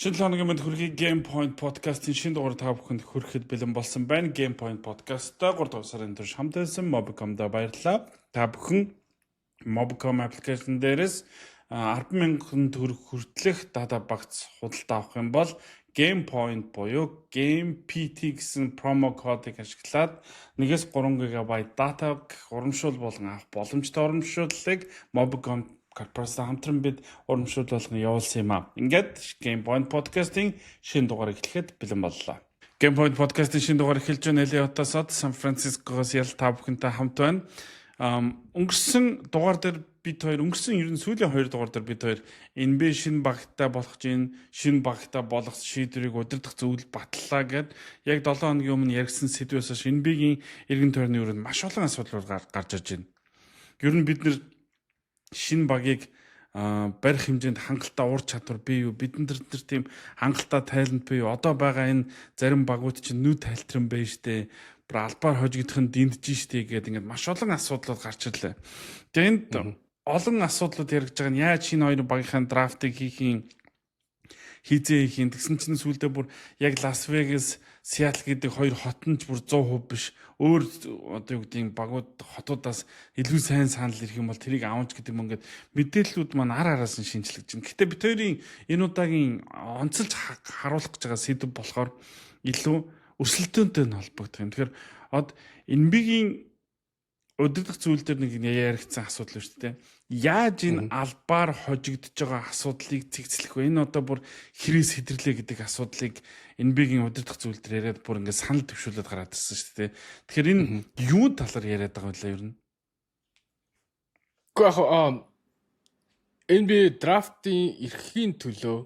Шинэ лооныгийн мэд хүрхий Game Point podcast-ийн шинэ дугаар та бүхэнд хүрэхэд бэлэн болсон байна. Game Point podcast-тай 3 дахь сарын турш хамтайсан Mobicom-да баярлалаа. Та бүхэн Mobicom application дээрээс 10,000 төгрөг хүртэлх дата багц худалдаа авах юм бол Game Point буюу Game PT гэсэн промо кодыг ашиглаад 1-3 GB дата урамшуул болгон авах боломжтой урамшууллыг Mobicom корпорацийн хамтран бид урамшуул болгон явуулсан юм аа. Ингээд Game Point podcast-ийн шинэ дугаар эхлэхэд бэлэн боллоо. Game Point podcast-ийн шинэ дугаар эхэлж байна. Элиотасад Сан Францискогоос ял та бүхэнтэй хамт байна. Өнгөрсөн дугаар дээр бид хоёр ер нь сүүлийн 2 дугаар дээр бид хоёр NBA шинэ багтаа болох чинь шинэ багтаа болох шийдвэрийг удирдах зөвлөл батллаа гэд яг 7 хоногийн өмнө ярьсан сэдвээс NBA-гийн эргэн тойрны өрөөнд маш олон асуудал гарч ирж байна. Ер нь бид нэр шинэ багийг барих хэмжээнд хангалттай ур чадвар бий юу? Бид нар тийм хангалттай тайлант бий юу? Одоо байгаа энэ зарим багууд чинь нүд тайлтран байна штэ. Албаар хожигдох нь дэмдэж штэ гэдэг ингээд маш олон асуудлууд гарч ирлээ. Тэгээд энд олон асуудлууд яригдж байгаа нь яаж шинэ хоёр багийнхаа драфтыг хийзээ хийх юм. Тэгсэн чинь сүүлдээ бүр яг Лас Вегас, Сиэтл гэдэг хоёр хот нь бүр 100% биш. Өөр одоо юу гэдэг багууд хотуудаас илүү сайн санал ирэх юм бол тэрийг авч гэдэг юм ингээд мэдээллүүд маань араас нь шинжлэж байна. Гэтэ бид хоёрын энэ удаагийн онцолж харуулах гэж байгаа сэдв болохоор илүү өрсөлдөөнтэй нь холбогдох юм. Тэгэхээр NBA-гийн удирдах зүйл дээр нэг яригдсан асуудал шүү дээ. Яаж энэ албаар хожигдож байгаа асуудлыг цэгцлэх вэ? Энэ одоо бүр хэрэгс хэдэрлээ гэдэг асуудлыг NBA-гийн удирдах зүйл дээр яриад бүр ингээд санал төвшүүлээд гараад ирсэн шүү дээ. Тэгэхээр энэ юу талаар яриад байгаа вэ ер нь? Гэхдээ NBA драфтын эрхийн төлөө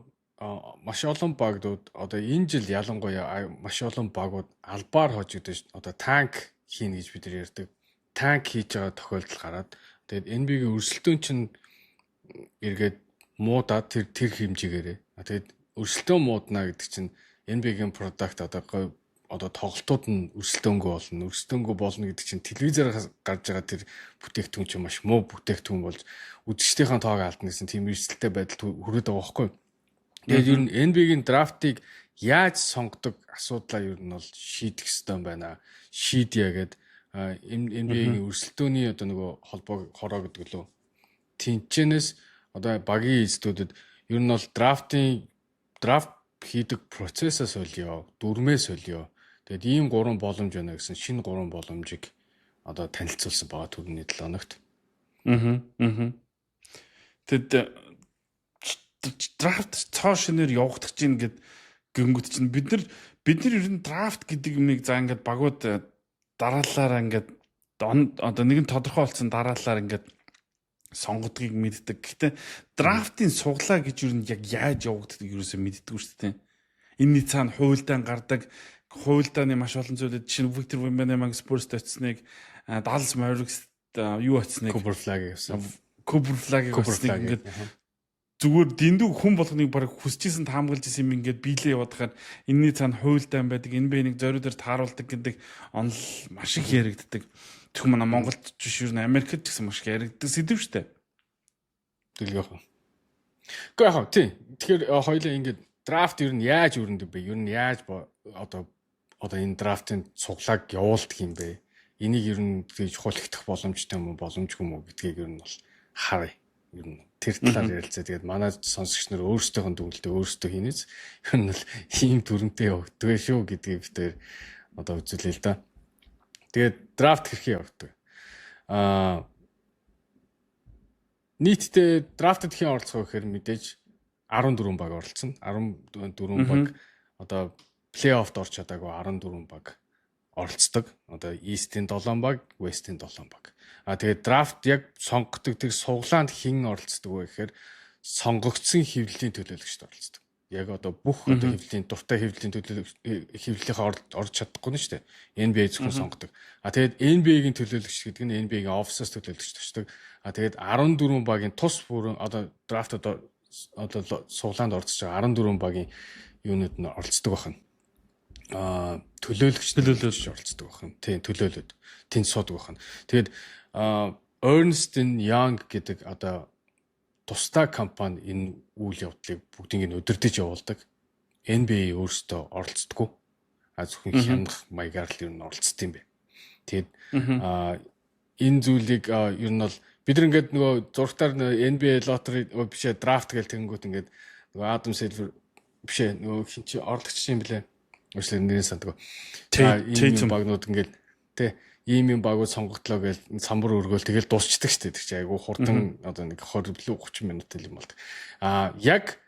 маш олон багууд одоо энэ жил ялангуяа маш олон багууд албаар хожигдож одоо танк хийнэ гэж бид нар ярьдаг. Танк хийж байгаа тохиолдол гараад тэгээд NBA-гийн өрсөлдөөн чинь эргээд муудаад тэр хэмжээгээрээ. Тэгээд өрсөлдөөн муудна гэдэг чинь NBA-гийн product одоо тоглолтууд нь өрсөлдөөнгөө болно. Өрсөлдөөнгөө болно гэдэг чинь телевизээр гарч байгаа тэр бүтээгдэхүүн чинь маш муу бүтээгдэхүүн болж үзэгчдийн тоог алдна гэсэн тийм эрсдэлтэй байдал хүрээд байгаа байхгүй. Тэгээд ер нь NBA-гийн драфтыг яаж сонгодог асуудлаа ер нь бол шийдэх ёстой юм байна. Шийдъя гэдэг NBA-гийн өрсөлдөөний одоо нөгөө холбоог хороо гэдэг лөө. Тэнцэнээс одоо багийн эзлүүдэд ер нь бол драфт хийдэг процессаас олё, дүрмээс олё. Тэгээд ийм 3 боломж байна гэсэн шинэ 3 боломжийг одоо танилцуулсан байгаа түрүүний 7 хоногт. Тэгэд драфт цоо шинээр явагдах чинь гингүүд чинь бид нар ер нь драфт гэдэг юмыг за ингээд багууд дараалалаар ингээд одоо нэгэн тодорхой болсон дараалалаар ингээд сонгодгийг мэддэг. Гэхдээ драфтын суглаа гэж юу нь яг яаж явагддаг юусоо мэддэггүй шүү дээ. Энэний цаана хуйлдаан гардаг, хуйлдааны маш олон зүйлүүд чинь Victor Wembanyama Spurs-д очсныг Dallas Mavericks юу очсныг Cooper Flag-ыг ингээд зүгээр дэндүү хүн болгоныг баг хүсчихсэн таамаглаж исэн юм ингээд биелээ явуудахаар энэний цаана хуйлдаан байдаг, энэ бэ нэг зориудаар тааруулдаг гэдэг онол маш их яригддаг. Тэгвэл манай Монголд ч биш юу Америкт ч гэсэн маш их яригддаг сэдв шүү дээ. Дэлгөөх. Гэхдээ яг тийм. Тэгэхээр хоёлаа ингээд драфт ер нь яаж өрнөдөг бэ? Ер нь яаж одоо энэ драфтын цуглааг явуулдаг юм бэ? Энийг ер нь чухал ихтэх боломжтой юм уу, боломжгүй юм уу гэдгийг ер нь бол харъя. Ер нь тэр талаар ярилцаа. Тэгээд манай сонсогч нар өөрсдийнхөө дүгнэлтээ өөрсдөө хийнэс. Ер нь л ийм дүрмтэй явагддаг шүү гэдгийг бид тэр одоо үзүүлээ л да. Тэгээд драфт хэрхэн явагддаг? Нийтдээ драфтад хэн оролцох вэ гэхээр мэдээж 14 баг оролцсон. 14 баг одоо плей-оффд орч чадаагүй 14 баг оролцдог. Одоо East-ийн 7 баг, West-ийн 7 баг. Тэгээд драфт яг сонгодог тэр суглаанд хэн оролцдог вэ гэхээр сонгогдсон хэвлэлийн төлөөлөгчд оролцдог. Яг одоо бүх одоо хэвлэлийн дуртай хэвлэлийн хэвлэлийнхаа орж чадахгүй нь шүү дээ. NBA зөвхөн сонгодог. Тэгээд NBA-гийн төлөөлөгч гэдэг нь NBA-гийн офисаас төлөөлөгч очдог. Тэгээд 14 багийн тус бүрэн одоо драфт одоо суглаанд орцож байгаа 14 багийн юунууд нь оролцдог байна. Төлөөлөгч оролцдог байна. Тийм төлөөлөд тэнд суудаг байна. Тэгээд Ernst & Young гэдэг одоо тусдаа компани энэ үйл явдлыг бүгдийг нь удирдах явуулдаг. NBA өөрсдөө оролцдоггүй. Зөвхөн хянах маягаар л ер нь оролцдог юм бэ. Тэгээд энэ зүйлийг ер нь бол бид нар ингээд нөгөө зургатаар NBA lottery биш draft гэж тэгэнгүүт ингээд нөгөө Adam Silver биш нөгөө хин чи орлогч юм блэ. Өөрчлөө нэрээ сандгаа. Ийм багнууд ингээд тэ ийм багууд сонгогдлоо гэж самбар өргөөл тэгэл дуусчдаг шүү дээ. Тэр чинь айгу хурдан одоо нэг 20 билүү 30 минут л юм болдог. Яг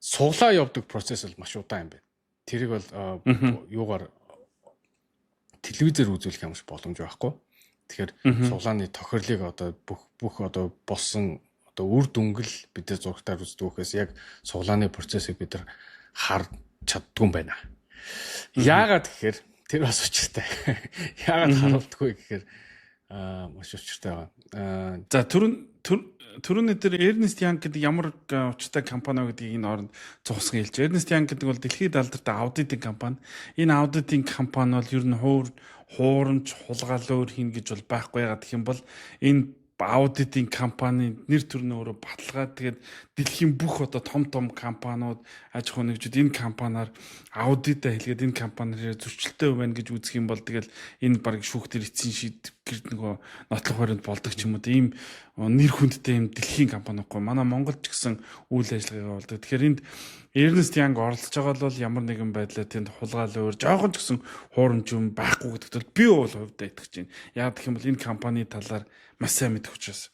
суглаа явдаг процесс бол маш удаан юм байна. Тэрийг бол юугаар телевизээр үзүүлэх юмш боломж байхгүй. Тэгэхээр суглааны тохирлыг одоо бүх одоо болсон одоо үр дүнгэл бид нар зургатаар үздэгээс яг суглааны процессыг бид нар харж чаддгүй юм байна. Яагаад гэхээр тэр бас учиртай. Яагаад харуулдаггүй гэхээр маш учиртай байгаа. За түрүүний дээр Ernst Young гэдэг ямар учиртай компани гэдгийг энэ оронд зогсгон хэлж. Ernst Young гэдэг бол дэлхийд алдартай аудитын компани. Энэ аудитын компани бол ер нь хуурамч хулгайлуур хийн гэж бол байхгүй яагаад гэх юм бол энэ аудитын компани нэр төр нь өөрөө баталгаа тэгээд дэлхийн бүх одоо том компаниуд аж ахуй нэгжүүд энэ компаниар аудитаа хэлгээд энэ компаниар зөрчилтэй байна гэж үзэх юм бол тэгэл энэ баг шүүхтэр эцсийн шийдвэр нөгөө нотлох баримт болдог ч юм уу ийм нэр хүндтэй юм дэлхийн компани байхгүй манай Монголд ч гэсэн үйл ажиллагаа болдог. Тэгэхээр энд Ernst Young оролцож байгаа бол ямар нэгэн байдлаар тэнд хулгайлуур жоохон ч гэсэн хуурамч юм байхгүй гэдэгт бол би бол хувьдаа итгэж байна. Яг гэх юм бол энэ компани талаар маш сайн мэдэх учраас.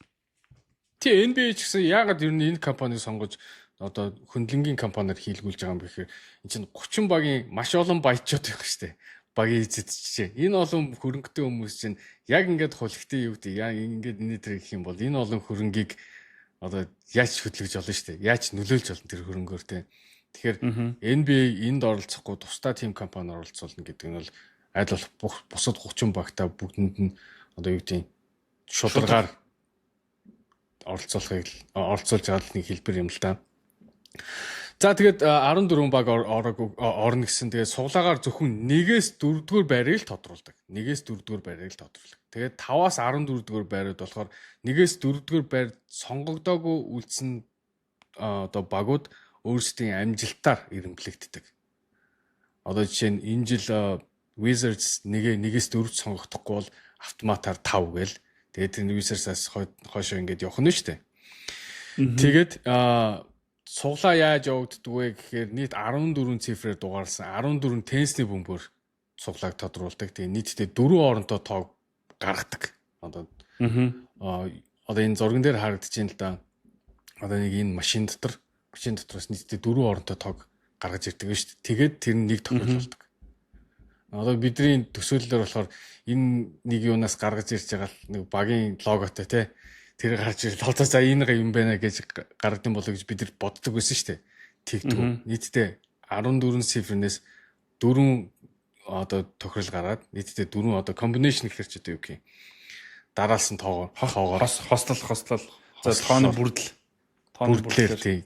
Тий NBA ч гэсэн яагаад ер нь энэ компаниг сонгож одоо хөндлөнгийн компаниар хийлгүүлж байгаа юм гэхээр энэ чинь 30 багийн маш олон баячууд байх штэ. Багийн эзэдчихжээ. Энэ олон хөрөнгөтэй хүмүүс чинь яг ингээд хулигтын юу гэдэг яг ингээд энэ төр гэх юм бол энэ олон хөрөнгийг одоо яаж хөдөлгөж олно штэ. Яаж нөлөөлж олно тэр хөрөнгөөр те. Тэгэхээр NBA энд оролцохгүй тусдаа team компани оролцуулна гэдэг нь бол аль болох бусад 30 багтаа бүгдэнд нь одоо юу гэдэг шударгаар оролцуулж байгаа нэг хэлбэр юм л да. За тэгээд 14 баг орно гэсэн тэгээд суглаагаар зөвхөн 1-ээс 4-р байрыг л тодруулдаг. 1-ээс 4-р байрыг л тодруулдаг. Тэгээд 5-аас 14-р байрууд болохоор 1-ээс 4-р байр сонгогдоогүй үлдсэн одоо багууд өөрсдийн амжилтаар ирэмблэгддэг. Одоо жишээ нь энэ жил Wizards 1-ээс 4-т сонгогдохгүй бол автоматар 5 гээл. Тэгээд тэр Wizards-аас хойшоо ингэж явах нь шүү дээ. Тэгээд суглаа яаж явагддаг вэ гэхээр нийт 14 цифрээр дугаарсан 14 тенсний бөмбөр суглааг тодруулдаг. Тэгээ нийтдээ 4 оронтой тоог гаргадаг. Одоо энэ зурган дээр харагдаж байна л да. Одоо нэг энэ машин дотроос нийтдээ 4 оронтой тоог гаргаж ирдэг шүү дээ. Тэгээд тэр нь нэг тохиол болдог. Одоо бидний төсөөллөөр болохоор энэ нэг юунаас гаргаж ирж байгаа нэг багийн логотой те тэр гарч ирэл толцоо за энэ юм байна гэж гаргадсан болоо гэж бид нар боддог байсан шүү дээ. Тэгтгүү нийтдээ 14 цифрнээс 4 одоо тохирол гаргаад нийтдээ 4 одоо комбинашн гэхэр ч одоо юу гэх юм. Дараалсан тоогоор хослол за тооны бүрдэл тий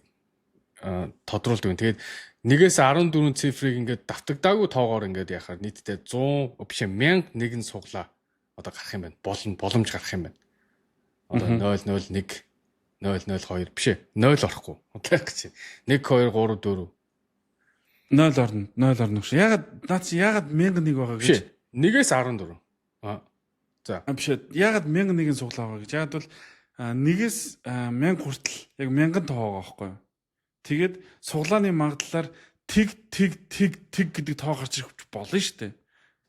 тодруулдаг. Тэгээд 1-ээс 14 цифрыг ингээд давтагдаагүй тоогоор ингээд яхаар нийтдээ 100 биш 1000 нэгэн суглаа одоо гарах юм байна. Боломж гарах юм байна. Одоо 001 002 биш 0 орохгүй. Одоо гэж 1 2 3 4 0 орно шүү. Ягаад 1001 байгаа гэж? 1-ээс 14. За. Биш ягаад 1001-ийн суглаа байгаа гэж? Ягаад бол 1-ээс 1000 хүртэл яг 1000 тоо байгаа байхгүй юу? Тэгээд суглааны магадлалаар тэг гэдэг тоо гарч ирэх болно шүү дээ.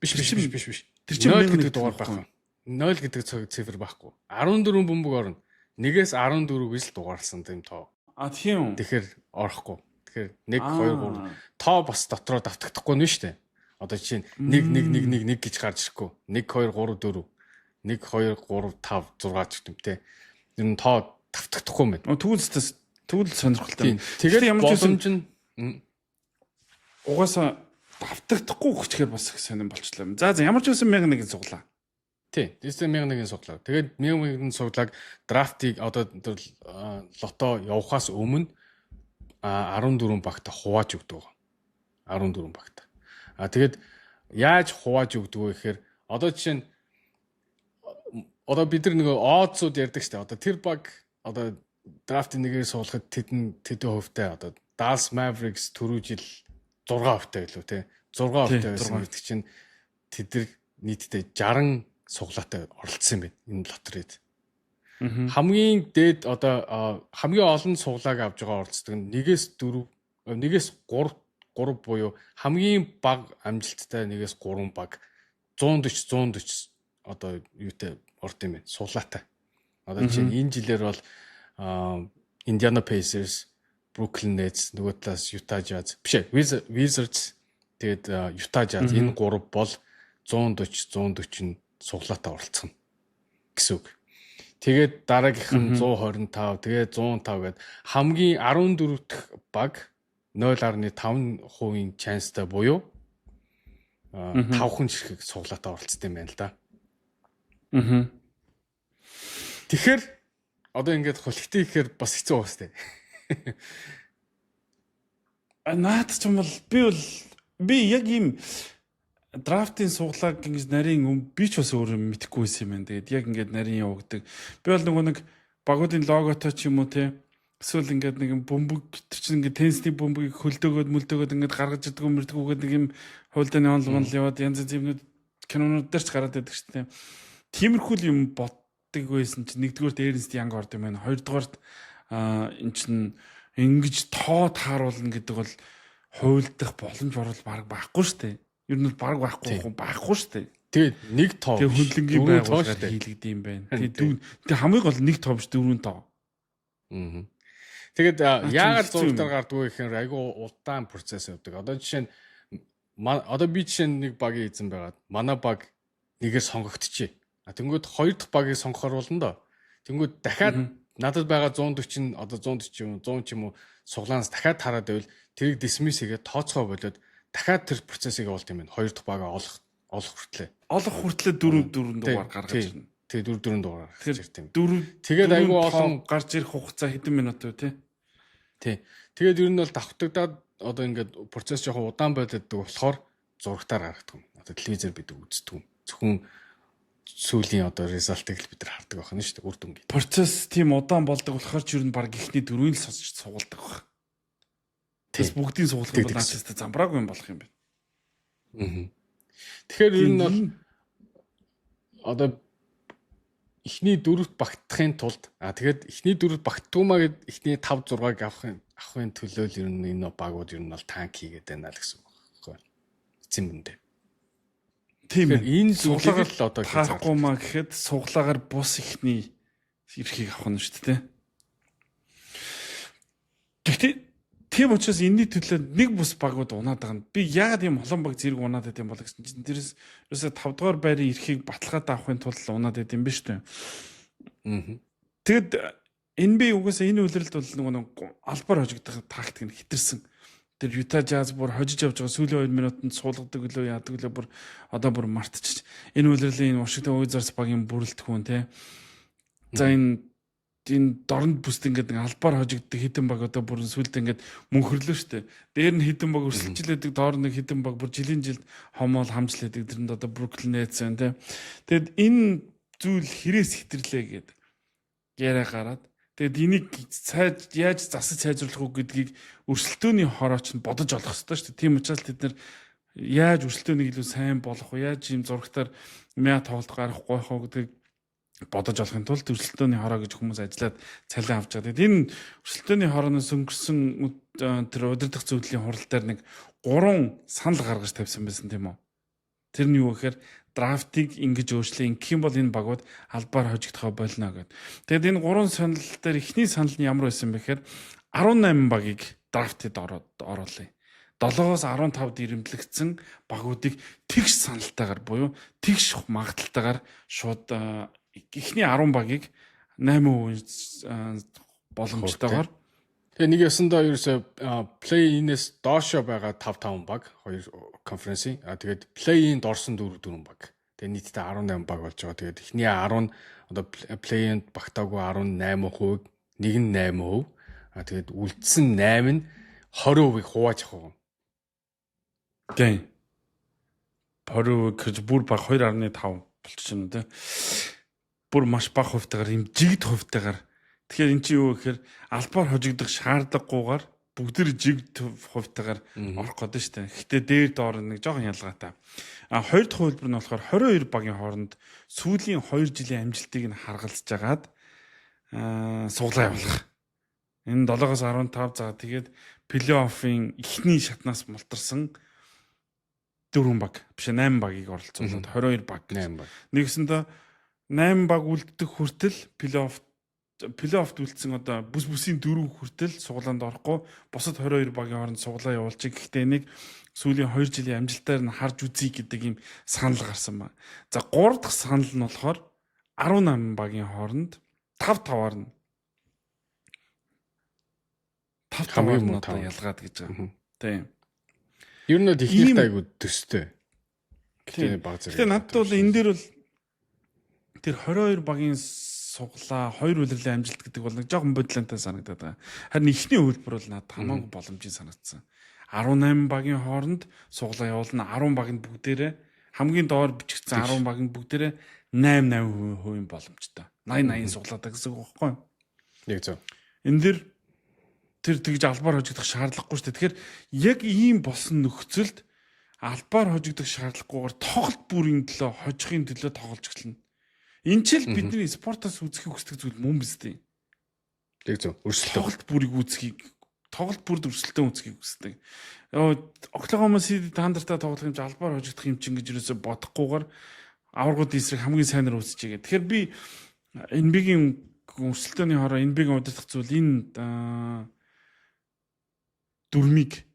Биш. Тэр чинь 0 гэдэг дугаар байхгүй. 0 гэдэг цифр байхгүй. 14 бөмбөг орно. 1-ээс 14-г л дугаарсан тийм тоо. Тийм. Тэгэхээр орохгүй. Тэгэхээр 1 2 3 тоо бас дотроо давтагдахгүй нь шүү дээ. Одоо жишээ нь 1 гэж гарч ирэхгүй. 1 2 3 4 1 2 3 5 6 гэх юм те. Ер нь тоо давтагдахгүй юм байна. Тэгвэл сонирхолтой. Тэгээд ямар ч боломж нь угаасаа давтагдахгүй гэхээр бас их сонирн болчлаа. За ямар ч байсан 1001 суглаа. Тий, дэсээ 1001 суглаа. Тэгээд 1001 суглааг драфтыг одоо лото явахаас өмнө 14 багт хувааж өгдөг. 14 багт. Тэгээд яаж хувааж өгдөг вэ гэхээр одоо жишээ нь одоо бид нар нөгөө одсууд ярьдаг штэ. Одоо тэр баг одоо драфтын нэгээр суулгахад тэдэн хувьтай одоо Dallas Mavericks түрүү жил 6% илүү тий. 6% байсан гэдэг чинь тэд нийтдээ 60 суглаатай оролцсон юм байна энэ лотерейд. Хамгийн дээд одоо хамгийн олон суглааг авж байгаа оролцдог нь 1-4 1-3 буюу хамгийн бага амжилттай 1-3 баг 140 одоо юутай орд юм бэ? Суглаатай. Одоо чинь энэ жилээр бол Indiana Pacers, Brooklyn Nets, нөгөө талаас Utah Jazz биш Wizards тэгээд Utah Jazz энэ 3 бол 140 суглаатай оролцсон гэсэн үг. Тэгээд дараагийнх нь 125, тэгээд 105 гээд хамгийн 14 дахь баг 0.5% чанстай буюу 5 хүн ширхэг суглаатай оролцсон юм байна л да. Тэгэхээр одоо ингээд хулигтэй ихээр бас хэцүү байна сте. Наад ч юм бол би яг ийм драфтын суглааг ингэж нарийн би ч бас өөрөө мэдэхгүй байсан юм байна. Тэгээд яг ингээд нарийн явагддаг. Би бол нөгөө нэг багуудын логотой ч юм уу те эсвэл ингээд нэг бөмбөг чинь ингээд тенсний бөмбөгийг хөлдөөгөөд ингээд гаргаж идэх мөрдгүүгээд нэг юм хуйлдааны онлон яваад янз янзын кинонууд дээр ч гараад байдаг шүү дээ. Тиймэрхүү юм боддог байсан чинь нэгдүгээр Ernst Young орд юм байна. Хоёрдугаарт эн чинь ингэж тоо тааруулна гэдэг бол хуйлдах боломж орол баг байхгүй шүү дээ. Ер нь баг байхгүй шүү дээ. Тэгээд нэг тоо. Тэгээд хөндлөнгийн байгууллагаар хийлэгдэв юм байна. Тэгээд хамгийн гол нэг тоо биш 4 тоо. Тэгээд яагаад зургатаар гардгүй гэхээр айгүй удаан процесс явдаг. Одоо жишээ нь одоо би жишээ нь нэг багийн эзэн байгаад манай баг нэгээр сонгогдчихэ. Тэнгүүд хоёр дахь багийг сонгохоор болно доо. Тэнгүүд дахиад надад байгаа 140 одоо 140 100 ч юм уу суглаанаас дахиад тараад байвал тэрийг dismiss хийгээд тооцоо болоод дахиад тэр процессыг явуулт юм байна. Хоёр дахь багаа олох хүртлээ. Олох хүртлээ 4 дугаар гаргаж ирнэ. Тэгээ 4 дугаар гаргаж ирт юм. Тэгээд айгүй олон гарч ирэх хугацаа хэдэн минут вэ тий? Тэгээд ер нь бол давтагдаад одоо ингээд процесс жоохон удаан байдаг болохоор зурагтаар гаргадаг юм. Одоо телевизээр бид үздэг юм. Зөвхөн сүүлийн одоо результыг л бид нар хардаг байна шүү дээ. Үр дүн. Процесс тийм удаан болдог болохоор ч ер нь баг ихний 4-ийг л сонсч суулдаг байна. Тэс бүгдийн суулгах бол наачтай замбраагүй юм болох юм байна. Тэгэхээр ер нь бол одоо эхний 4-т багтахын тулд тэгээд эхний 4-т багтуумаа гэд эхний 5 6-ыг авахын төлөө л ер нь энэ багууд ер нь бол танк хийгээд байна л гэсэн үг байхгүй. Эцэн мэндэ. Тийм ээ. Энэ суглагаар л одоо харахгүй маа гэхэд суглагаар бус ихний эрхийг авах нь шүү дээ. Гэхдээ тийм учраас энэний төлөө нэг бус багууд унаад байгаа нь би яагаад ийм олон баг зэрэг унаад байт юм бол гэсэн чинь дээрээс ерөөсө 5 дугаар байрын эрхийг баталгаад авахын тулд унаад байт юм ба шүү дээ. Тэгэд NBA угаасаа энэ үйлрэлд бол нэг албаар хожигдох тактик нь хитэрсэн. Тэр Utah Jazz бүр хожиж явж байгаа сүүлийн 2 минутанд суулгадаг лөө яадаг лөө бүр одоо бүр мартчих. Энэ үйлрэлийн Washington Wizards багийн бүрэлдэхүүн хүн те. За энэ дорнд бүст ингээд нэг албаар хожигддаг хитэн баг одоо бүр сүлд ингээд мөнхөрлөө штэ. Дээр нь хитэн баг өрсөлдөж доор нэг хитэн баг бүр жилийн жилд хомоол хамжлаадаг тэрэнд одоо Brooklyn Nets байна те. Тэгэд энэ зүйл хэрээс хитэрлээ гэд яриа гараад тэгэд энийг яаж засаж сайжруулах уу гэдгийг өрсөлдөөний хорооч нь бодож олох хэрэгтэй штэ. Тийм учраас тэд нар яаж өрсөлдөөнийг илүү сайн болгох вэ? Яаж ийм зурагтаар мяа тоглолт гаргахгүй байх вэ гэдэг бодож олохын тулд өрсөлдөөний хороо гэж хүмүүс ажиллаад цалин авч байгаа. Тэгээд энэ өрсөлдөөний хорооноос өнгөрсөн тэр удирдах зөвлөлийн хурал дээр нэг 3 санал гаргаж тавьсан байсан тийм үү? Тэр нь юу гэхээр драфтыг ингэж өөрчлөө. Ингэх юм бол энэ багууд албаар хожигдохоо болно гэдэг. Тэгээд энэ 3 санал дээр эхний санал нь ямар байсан бэ гэхээр 18 багийг драфтад оруулъя. 7-оос 15-д ирэмблэгдсэн багуудыг тэгш саналтайгаар буюу тэгш магадaltaгаар шууд эхний 10 багийг 8% боломжтойгоор тэгээ нэг ясандаа ерөөсөө play-in-ээс доошо байгаа 5 баг хоёр конференсын тэгээд play-in-д орсон 4 баг. Тэгээ нийтдээ 18 баг болж байгаа. Тэгээд эхний 10 одоо play-in-д багтаагүй 18%, нэг нь 8%. Тэгээд үлдсэн 8 нь 20%-ийг хувааж авах. Тийм. 20% гэж бүр баг 2.5 болчихно тийм. Бүр маш бага хувьтайгаар юм жигд хувьтайгаар. Тэгэхээр эн чинь юу гэхээр албаар хожигдох шаардлагагүйгээр бүгд жиг хувьтайгаар орох гэдэг шүү дээ. Гэхдээ дээр доор нэг жоохон ялгаатай. Хоёр дахь хувилбар нь болохоор 22 багийн хооронд сүүлийн 2 жилийн амжилтыг нь харгалзаж агаад суглаа явуулах. Энэ 7-оос 15 заа тэгээд плей-оффын эхний шатнаас мултарсан 4 баг биш 8 багийг оролцуулаад 22 баг. 8 баг. Нэгсэндээ 8 баг үлддэг хүртэл плей-оффт үлдсэн одоо бүсийн 4 хүртэл суглаанд орохгүй босод 22 багийн хооронд суглаа явуулчих. Гэхдээ энийг сүүлийн 2 жилийн амжилтаар нь харж үзье гэдэг юм санал гарсан ба. За 3 дахь санал нь болохоор 18 багийн хооронд 5-5-аар нь 5-5-аар нь одоо ялгаад гэж байгаа. Тийм. Ер нь ихнийх айгуу төстэй. Гэхдээ баг зэрэг. Гэхдээ надад бол энэ дээр бол тэр 22 багийн суглаа 2 үлрэлийн амжилт гэдэг бол нэг жоохон бодлонтой санагдаад байгаа. Харин эхний хувилбар бол надад хамаагүй боломжийн санагдсан. 18 багийн хооронд суглаа явуулна 10 багийн бүгдээрээ хамгийн доор бичигдсэн 10 багийн бүгдээрээ 8-8% боломжтой. 80-80 суглаатай гэсэн үг байхгүй юу? Яг зөв. Энэ дэр тэр тэгж албаар хожигдох шаардлагагүй шүү дээ. Тэгэхээр яг ийм болсон нөхцөлд албаар хожигдох шаардлагагүйгээр тоглолт бүрийн төлөө хожихын төлөө тоглож эхэлнэ. Энэ ч л бидний спортоос үзэхийг хүсдэг зүйл мөн биз дээ. Яг зөв. Өрсөлдөөн. Тоглолт бүрийг үзэхийг тоглолт бүрд өрсөлдөөн үзэхийг хүсдэг. Оклахома Сити тандартаа тоглох юм чи албаар хожигдох юм чинь гэж юусоо бодохгүйгээр аваргууд эсрэг хамгийн сайнаар үзчихье. Тэгэхээр би NBA-гийн өрсөлдөөний хороо NBA-гийн удирдах зүйл энэ дүрмийг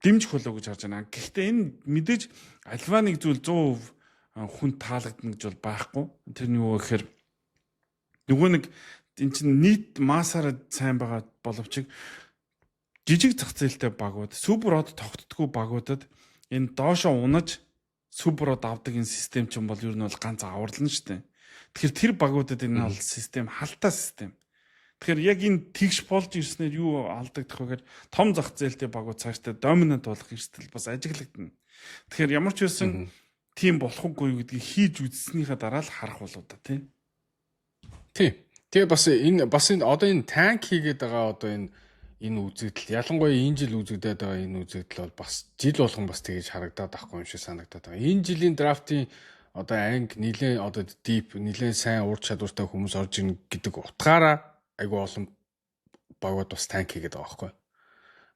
дэмжих болов гэж харж байна. Гэхдээ энэ мэдээж альва нэг зүйл 100% хүн таалагдана гэж бол байхгүй. Тэр нь юу гэхээр нөгөө нэг энэ чинь нийт массаар сайн байгаа боловч жижиг зах зээлтэй багууд, супер од тогтдоггүй багуудад энэ доошоо унаж супер од авдаг энэ систем чинь бол ер нь бол ганц аварлана шүү дээ. Тэгэхээр тэр багуудад энэ бол систем халтаа систем. Тэгэхээр яг энэ тэгш болж ирснээр юу алдагдах вэ гэхээр том зах зээлтэй багууд цаашдаа доминант болох эрсдэл бас ажиглагдана. Тэгэхээр ямар ч байсан тийм болохгүй гэдгийг хийж үзснийхаа дараа л харах болоо да тий. Тэгээ бас энэ одоо энэ танк хийгээд байгаа одоо энэ үзэгдэл ялангуяа энэ жил үзэгдээд байгаа энэ үзэгдэл бол бас жил болгон бас тэгэж харагдаад байхгүй юм шиг санагдаад байгаа. Энэ жилийн драфтын одоо анги нэлээд одоо дип нэлээд сайн ур чадвартай хүмүүс орж ийн гэдэг утгаараа айгүй олон багууд бас танк хийгээд байгаа байхгүй.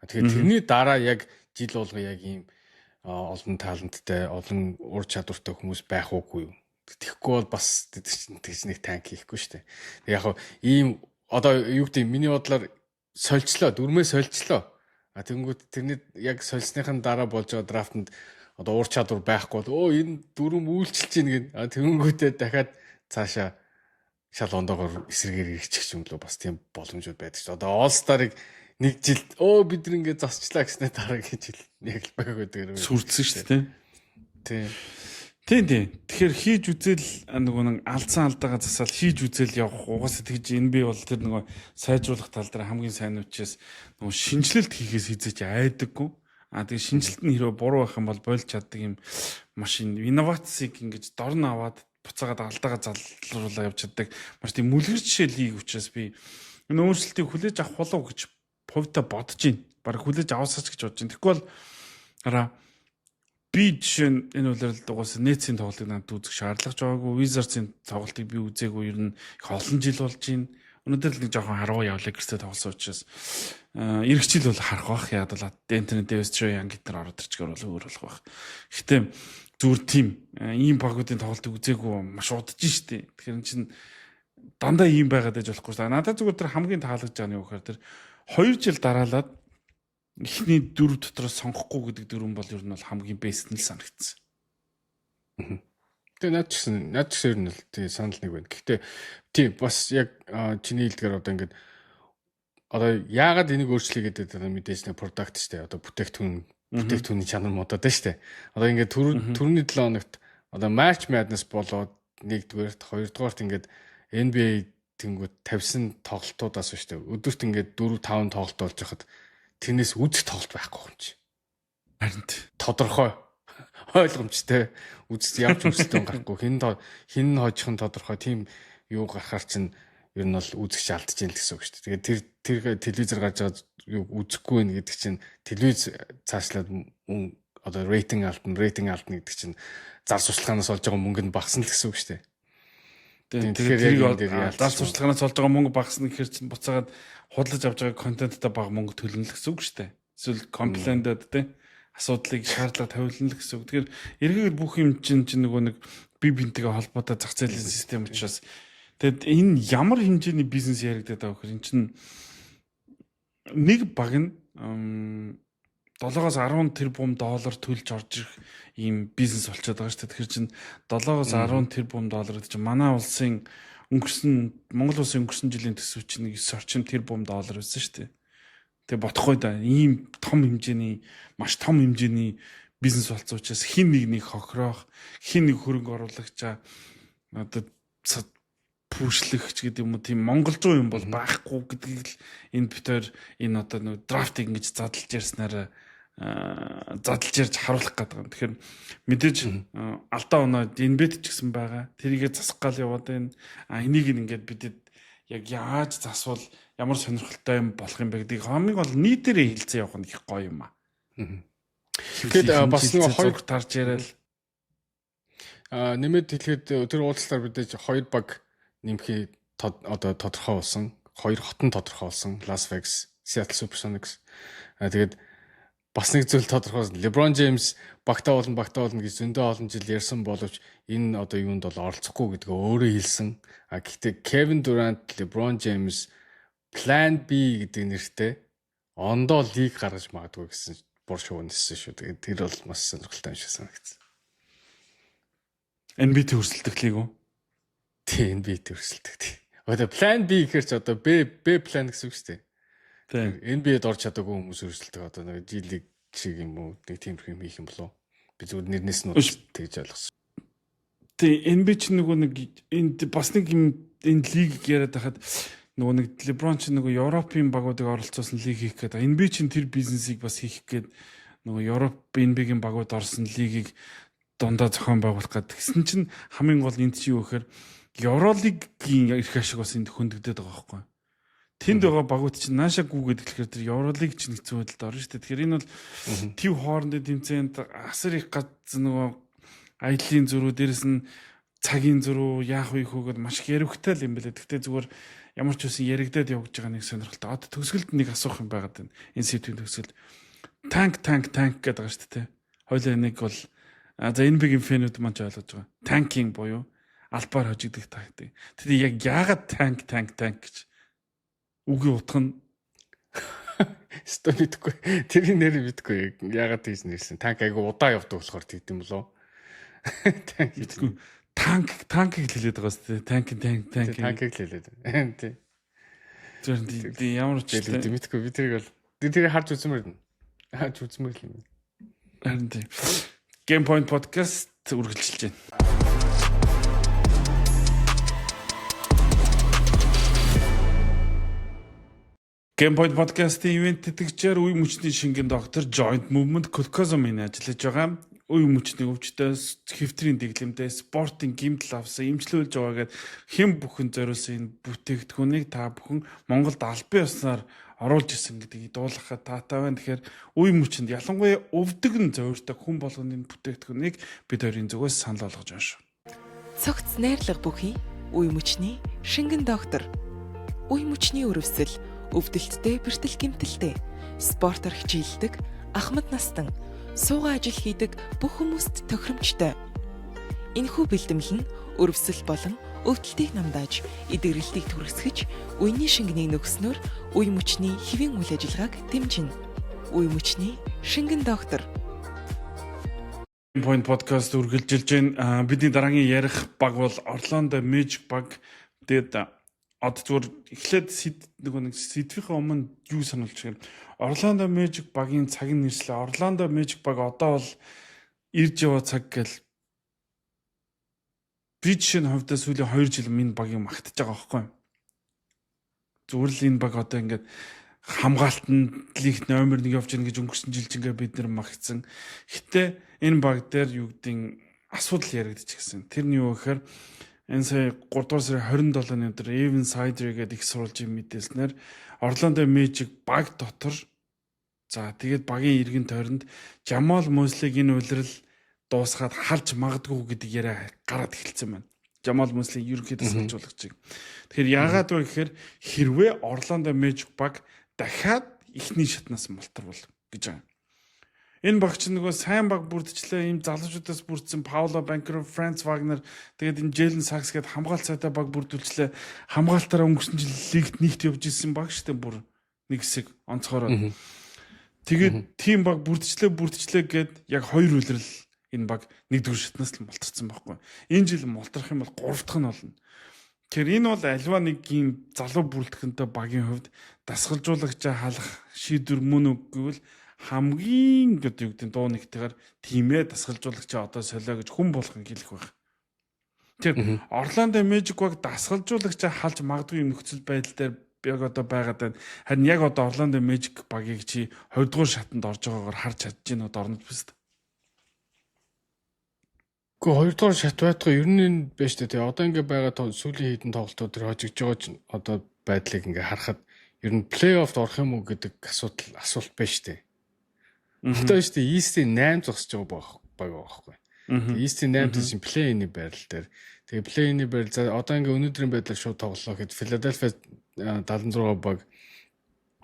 Тэгэхээр тэрний дараа яг жил болго яг ийм олон таланттай, олон ур чадвартай хүмүүс байх уугүй юу? Тэгэхгүй бол бас тэгж нэг танк хийхгүй шүү дээ. Яг ийм одоо юу гэдэг миний бодлоор сольчлоо, дөрмөө сольчлоо. Тэнгүүд тэрний яг сольсныхын дараа болж байгаа драфтанд одоо ур чадвар байхгүй бол энэ дүрм үйлчилж ийн гэн. Тэнгүүдээ дахиад цаашаа шал ондоогоор эсрэгээр ирчих юм лөө бас тийм боломжууд байдаг шүү. Одоо All Star-ыг нэг жилд бид нар ингээд засчлаа гэснээр дараагийн жил яг л баг гэдэг. Сүрдсэн шүү дээ. Тийм. Тэгэхээр хийж үзэл нөгөө нэг алдсан алдаага засаал хийж үзэл явах угаасаа тэгж энэ би бол тэр нөгөө сайжруулах тал дээр хамгийн сайн учраас нөгөө шинжилэлт хийхээс хизээч айдаггүй. Тэгээ шинжилэлт нь хэрэг буруу байх юм бол болж чаддаг юм машин инновацийг ингэж дорн аваад буцаагаад алдаага залруулаа явж чаддаг. Маш тийм мүлгэр жишээлийг учраас би энэ өөрчлөлтийг хүлээж авах болов гэж хувьдаа бодож байна. Бараг хүлээж аваасаач гэж бодож байна. Тэгэхгүй бол хараа би жишээ нь энэ үйлрэлд угаасаа нээцийн тоглолтыг надад үзэх шаардлага жаагүй. Wizards-ийн тоглолтыг би үзээгүй ер нь их олон жил болж байна. Өнөөдөр л нэг жоохон харгуу явлаа гэртээ тоглосон учраас эх жил бол харах бах яадлаа. Anthony Davis, Trae Young гитэр ороод ирчихээр бол өөр болох байх. Гэхдээ зүгээр тийм ийм багуудын тоглолтыг үзээгүй маш удаж штэ. Тэгэхээр эн чинь дандаа ийм байгаад байж болохгүй. Надад зүгээр тэр хамгийн таалагдж байгаа нь юу гэхээр тэр 2 жил дараалаад эхний 4 дотроос сонгохгүй гэдэг дүрэн бол ер нь бол хамгийн бэст нь л санагдсан. Тэгээ наад чинь ер нь л тий санал нэг байна. Гэхдээ тий бас яг чиний хэлдгээр одоо ингээд одоо яагаад энийг өөрчлөе гэдэг одоо мэдээж нэг продакт штэ. Одоо бүтээгдэхүүний чанар модод штэ. Одоо ингээд түрүүний 7 хоногт одоо match madness болоод нэгдүгээрт хоёрдугаарт ингээд NBA тэнгүүд тавьсан тоглолтуудаас штэ. Өдөрт ингээд 4-5 тоглолт болж хахад тэрнээс үзэх тоглолт байхгүй юм чи. Харин тодорхой ойлгомжтой үзэж явж өрсөлдөөн гарахгүй хин хожихын тодорхой тийм юу гарахаар чинь ер нь бол үзэгч алдаж ийн гэсэн үг шүү дээ. Тэгээд тэр телевизээр гарч байгаа юу үзэхгүй байх гэдэг чинь телевиз цаашлаад одоо рейтинг алдна гэдэг чинь зар сурталчилгаанаас олж байгаа мөнгө нь багасна л гэсэн үг шүү дээ. Тэгэхээр зар сурталчилгаанаас олж байгаа мөнгө багасна гэхэр чинь буцаагаад худалдаж авч байгаа контенттой бага мөнгө төлнө л гэсэн үг шүү дээ. Эсвэл комплайнтад тий асуудлыг шаардлага тавилна л гэсэн үг. Тэгэхээр эргээр бүх юм чинь нөгөө нэг бие биентэйгээ холбоотой зах зээлийн систем учраас тэгэд энэ ямар хэмжээний бизнес яригдаад байгаа вэ гэхээр эн чинь нэг баг нь 7-10 тэрбум доллар төлж орж ирэх ийм бизнес болчиход байгаа шүү дээ. Тэгэхээр чинь 7-10 тэрбум доллар гэдэг чинь манай улсын Монгол улсын өнгөрсөн жилийн төсөв чинь 9 орчим тэрбум доллар байсан шүү дээ. Тэгээ бодохгүй да ийм том хэмжээний маш том хэмжээний бизнес болсон учраас хин нэг хохироох, хин нэг хөрөнгө оруулагчаа одоо пүүшлэгч гэдэг юм уу тийм монголжуу юм бол байхгүй гэдгийг л энэ битээр энэ одоо нэг драфтыг ингэж задлж ярьснараа задлж ярьж харуулах гэдэг юм. Тэгэхээр мэдээж алдаа оноо энэ бит ч гэсэн байгаа. Тэрийгэ засах гал яваад байна. Энийг ингээд бидэд яг яаж засвал ямар сонирхолтой юм болох юм бэ гэдгийг хамгийн гол нийтээрээ хэлцээ явах нь их гоё юм аа. Тэгэхээр бас нэг хоёр тарж яриад нэмээд хэлэхэд тэр уулзалтаар бидэж 2 баг нэмхий одоо тодорхой болсон. 2 хотон тодорхой болсон. Las Vegas, Seattle Supersonics. Тэгээд бас нэг зүйл тодорхой. LeBron James багтаа болно гэж зөндөө олон жил ярьсан боловч энэ одоо юунд бол оролцохгүй гэдгээ өөрөө хэлсэн. Гэхдээ Kevin Durant, LeBron James Plan B гэдэг нэртэй ондоо лиг гаргаж магадгүй гэсэн бур шуун ниссэн шүү. Тэгээд тэр бол маш сонирхолтой юм шиг санагдсан. NBA төрсөлдөх лиг үү? Тийм NBA төрсөлдөх тийм. Одоо Plan B гэхэр ч одоо B plan гэсэн үг шүү дээ. Тийм. NBA-д орж чадаагүй хүмүүс өрсөлдөх одоо нэг G League шиг юм уу нэг тийм юм хийх юм болов. Би зүгээр нэрнээс нь тэгж ойлгосон. Тийм NBA ч нөгөө нэг энд бас нэг юм энэ лиг яриад байхад нөгөө нэг LeBron ч нөгөө Европын багуудыг оролцуулсан лиг хийх гэдэг. NBA ч тэр бизнесийг бас хийх гээд нөгөө Европ NBA-ийн багууд орсон лигийг дундаа зохион байгуулах гэдэг. Тэгсэн чинь хамгийн гол энд чи юу гэхээр Евролигийн эрх ашиг бас энд хөндөгдөд байгаа байхгүй. Тэнд байгаа багууд чинь наашаа гүгээд тэгэхээр тэр Евролиг чинь хэцүү байдалд орно шүү дээ. Тэгэхээр энэ бол төв хоорондын тэмцээнд асар их гад нөгөө аяллаа зөрүү дээрэс нь цагийн зөрүү яах вэ хөөгээд маш их яригтай л юм байна. Гэхдээ зүгээр ямар ч үсэн яригдаад явж байгаа нэг сонирхолтой. Одоо төгсгөлд нэг асуух юм байгаад байна. Энэ сэдвийн төгсгөлд танк гэдэг байгаа шүү дээ. Хойлоо нэг бол за NBA-ийн фэнүүд маань ч ойлгож байгаа. Танкинг буюу албаар хожигдох тактик. Тэгээд яг яагаад танк гэж үгийн утга нь Стон мэдгүй. Тэрийн нэр мэдгүй. Яагаад тийж нэрсэн. Танк айгу удаа явдаг болохоор тэгдэм болов. Танк мэдгүй. Танкийг хэлээд байгаа шүү дээ. Танкийг хэлээд. Тий. Зөв ямар ч мэдгүй. Би тэрийг харж үзмээр юм. Харж үзмээр юм. Харин тий. Game Point podcast үргэлжилж байна. Game Point podcast-ийн ивент тэтгэгчээр үе мөчний шингэн доктор Joint Movement Colcosum-ийн ажиллаж байгаа. Үе мөчний өвчтөй хэвтрийн дэглэмтэй спортын гэмтэл авсан эмчлүүлж байгаа гэд хэн бүхэн зориулсан энэ бүтээгдэхүүнийг та бүхэн Монголд албан ёсноор оруулж исэн гэдгийг дуулгахад таатай байна. Тэгэхээр үе мөчөнд ялангуяа өвдөгн зөөртэй хүн болгоны бүтээгдэхүүнийг бид хоёрын зүгээс санал болгож байна шүү. Цогц найрлага бүхий үе мөчний шингэн доктор. Үе мөчний өрөвсөл өвдөлттэй, бэртэл гэмтэлтэй, спортоор хичээлдэг, ахмад настан, суугаа ажил хийдэг бүх хүмүүст тохиромжтой. Энэхүү бэлтгэл нь өрөвсөл болон өвдөлтийг намдааж, эдгэрэлтийг түргэсгэж, үений шингэнийг нөгснөөр үе мөчний хэвийн үйл ажиллагааг дэмжинэ. Үе мөчний шингэн доктор. Point podcast үргэлжилж байна. Бидний дараагийн ярих баг бол Orlando Magic баг. Тэгээд од зүгээр эхлээд нэг сэдвийнхээ өмнө юу сануулж байгаа. Orlando Magic багийн цаг нь нэрслээ. Orlando Magic баг одоо бол ирж яваа цаг гэл би жишээ нь хувьдаа сүүлийн 2 жил минь багийг магтаж байгаа байхгүй юу. Зүгээр л энэ баг одоо ингээд хамгаалтанд лигт номер 1 явж гин гэж өнгөрсөн жил ч ингээд бид нэр магтсан. Гэтэ энэ баг дээр юу гэдгийг асуудал яригдчих гисэн. Тэр нь юу гэхээр энэ сая 3 дугаар сарын 27-ны өдөр Evan Sider гэдэг их сурвалжийн мэдээлснээр Orlando Magic баг дотор за тэгээд багийн иргэн тойронд Jamal Mosley-г энэ улирал дуусгаад халж магадгүй гэдэг яриа гараад эхэлсэн байна. Jamal Mosley ерөнхий дасгалжуулагчийг. Тэгэхээр яагаад вэ гэхээр хэрвээ Orlando Magic баг дахиад ихний шатнаас мултарвал гэж байна. Энэ багч нөгөө сайн баг бүрдчлээ, ийм залуучуудаас бүрдсэн Paolo Banchero, Franz Wagner, тэгээд энэ Jalen Suggs гээд хамгаалт цайтай баг бүрдүүлчлээ. Хамгаалтаараа өнгөрсөн жил лигт нэгт явж исэн баг штэ бүр нэг хэсэг онцгороо. Тэгээд тийм баг бүрдчлээ гээд яг 2 үлрэл энэ баг нэгдүгээр шатнаас л мултарсан байхгүй. Энэ жил мултрах юм бол 3 дахь нь болно. Тэгэхээр энэ бол альва нэг ийм залуу бүрэлдэхүүнтэй багийн хувьд дасгалжуулагчаа халах шийдвэр мөн үг гэвэл хамгийн гэдэг юу гэдэг дуу нэгтэйгээр тимээ дасгалжуулагчаа одоо солио гэж хүн болгон хэлэх байх. Тэр Orlando Magic баг дасгалжуулагчаа халж магадгүй юм нөхцөл байдал дээр яг одоо байгаад байна. Харин яг одоо Orlando Magic багийг чи 20 дугаар шатанд орж байгаагаар харж чадж байна одоо орнод биз дээ. Гэхдээ 2 дугаар шат байтгаа ер нь байж тээ. Одоо ингээ байгаа сүүлийн хэдэн тоглолтууд төр хожигж байгаа ч одоо байдлыг ингээ харахад ер нь плей-оффд орох юм уу гэдэг асуулт байж тээ. Одоо шүү дээ East-ийн 8 зогсож байгаа байхгүй. Тэгээ East-ийн 8-ын плей-ины байрал дээр. Тэгээ плей-ины байрал за одоо ингээ өнөөдрийн байдлаар шууд тоглолоо гэхэд Philadelphia 76 баг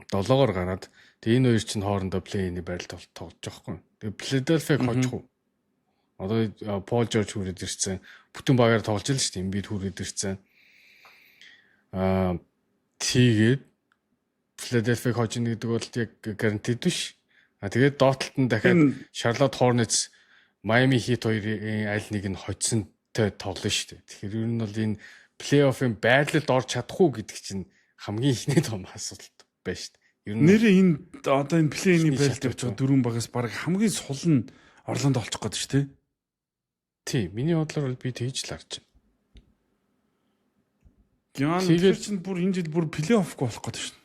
7-оор гараад тэгээ энэ хоёр чинь хоорондоо плей-ины байрал тоглож байгаа байхгүй. Тэгээ Philadelphia-г хожих уу? Одоо Paul George хүрээд ирсэн. Бүтэн багаар тоглож л шүү дээ. Embiid хүрээд ирсэн. Тэгээд Philadelphia-г хожно гэдэг бол яг guaranteed биш. Тэгээд доотлолт нь дахиад Charlotte Hornets, Miami Heat хоёрын аль нэг нь хоцсонтой тоглоно шүү дээ. Тэгэхээр ер нь бол энэ плей-оффын байрлалд орж чадах уу гэдэг чинь хамгийн ихний том асуудал байна шүү дээ. Ер нь нэр энэ одоо энэ плей-ины байрлалд явж байгаа дөрвөн багаас баг хамгийн сул нь Орландо олчих гээд шүү дээ. Тий, миний бодлоор бол би тэгж л харж байна. Тэр чинь бүр энэ жил бүр плей-оффгүй болох гээд шүү дээ.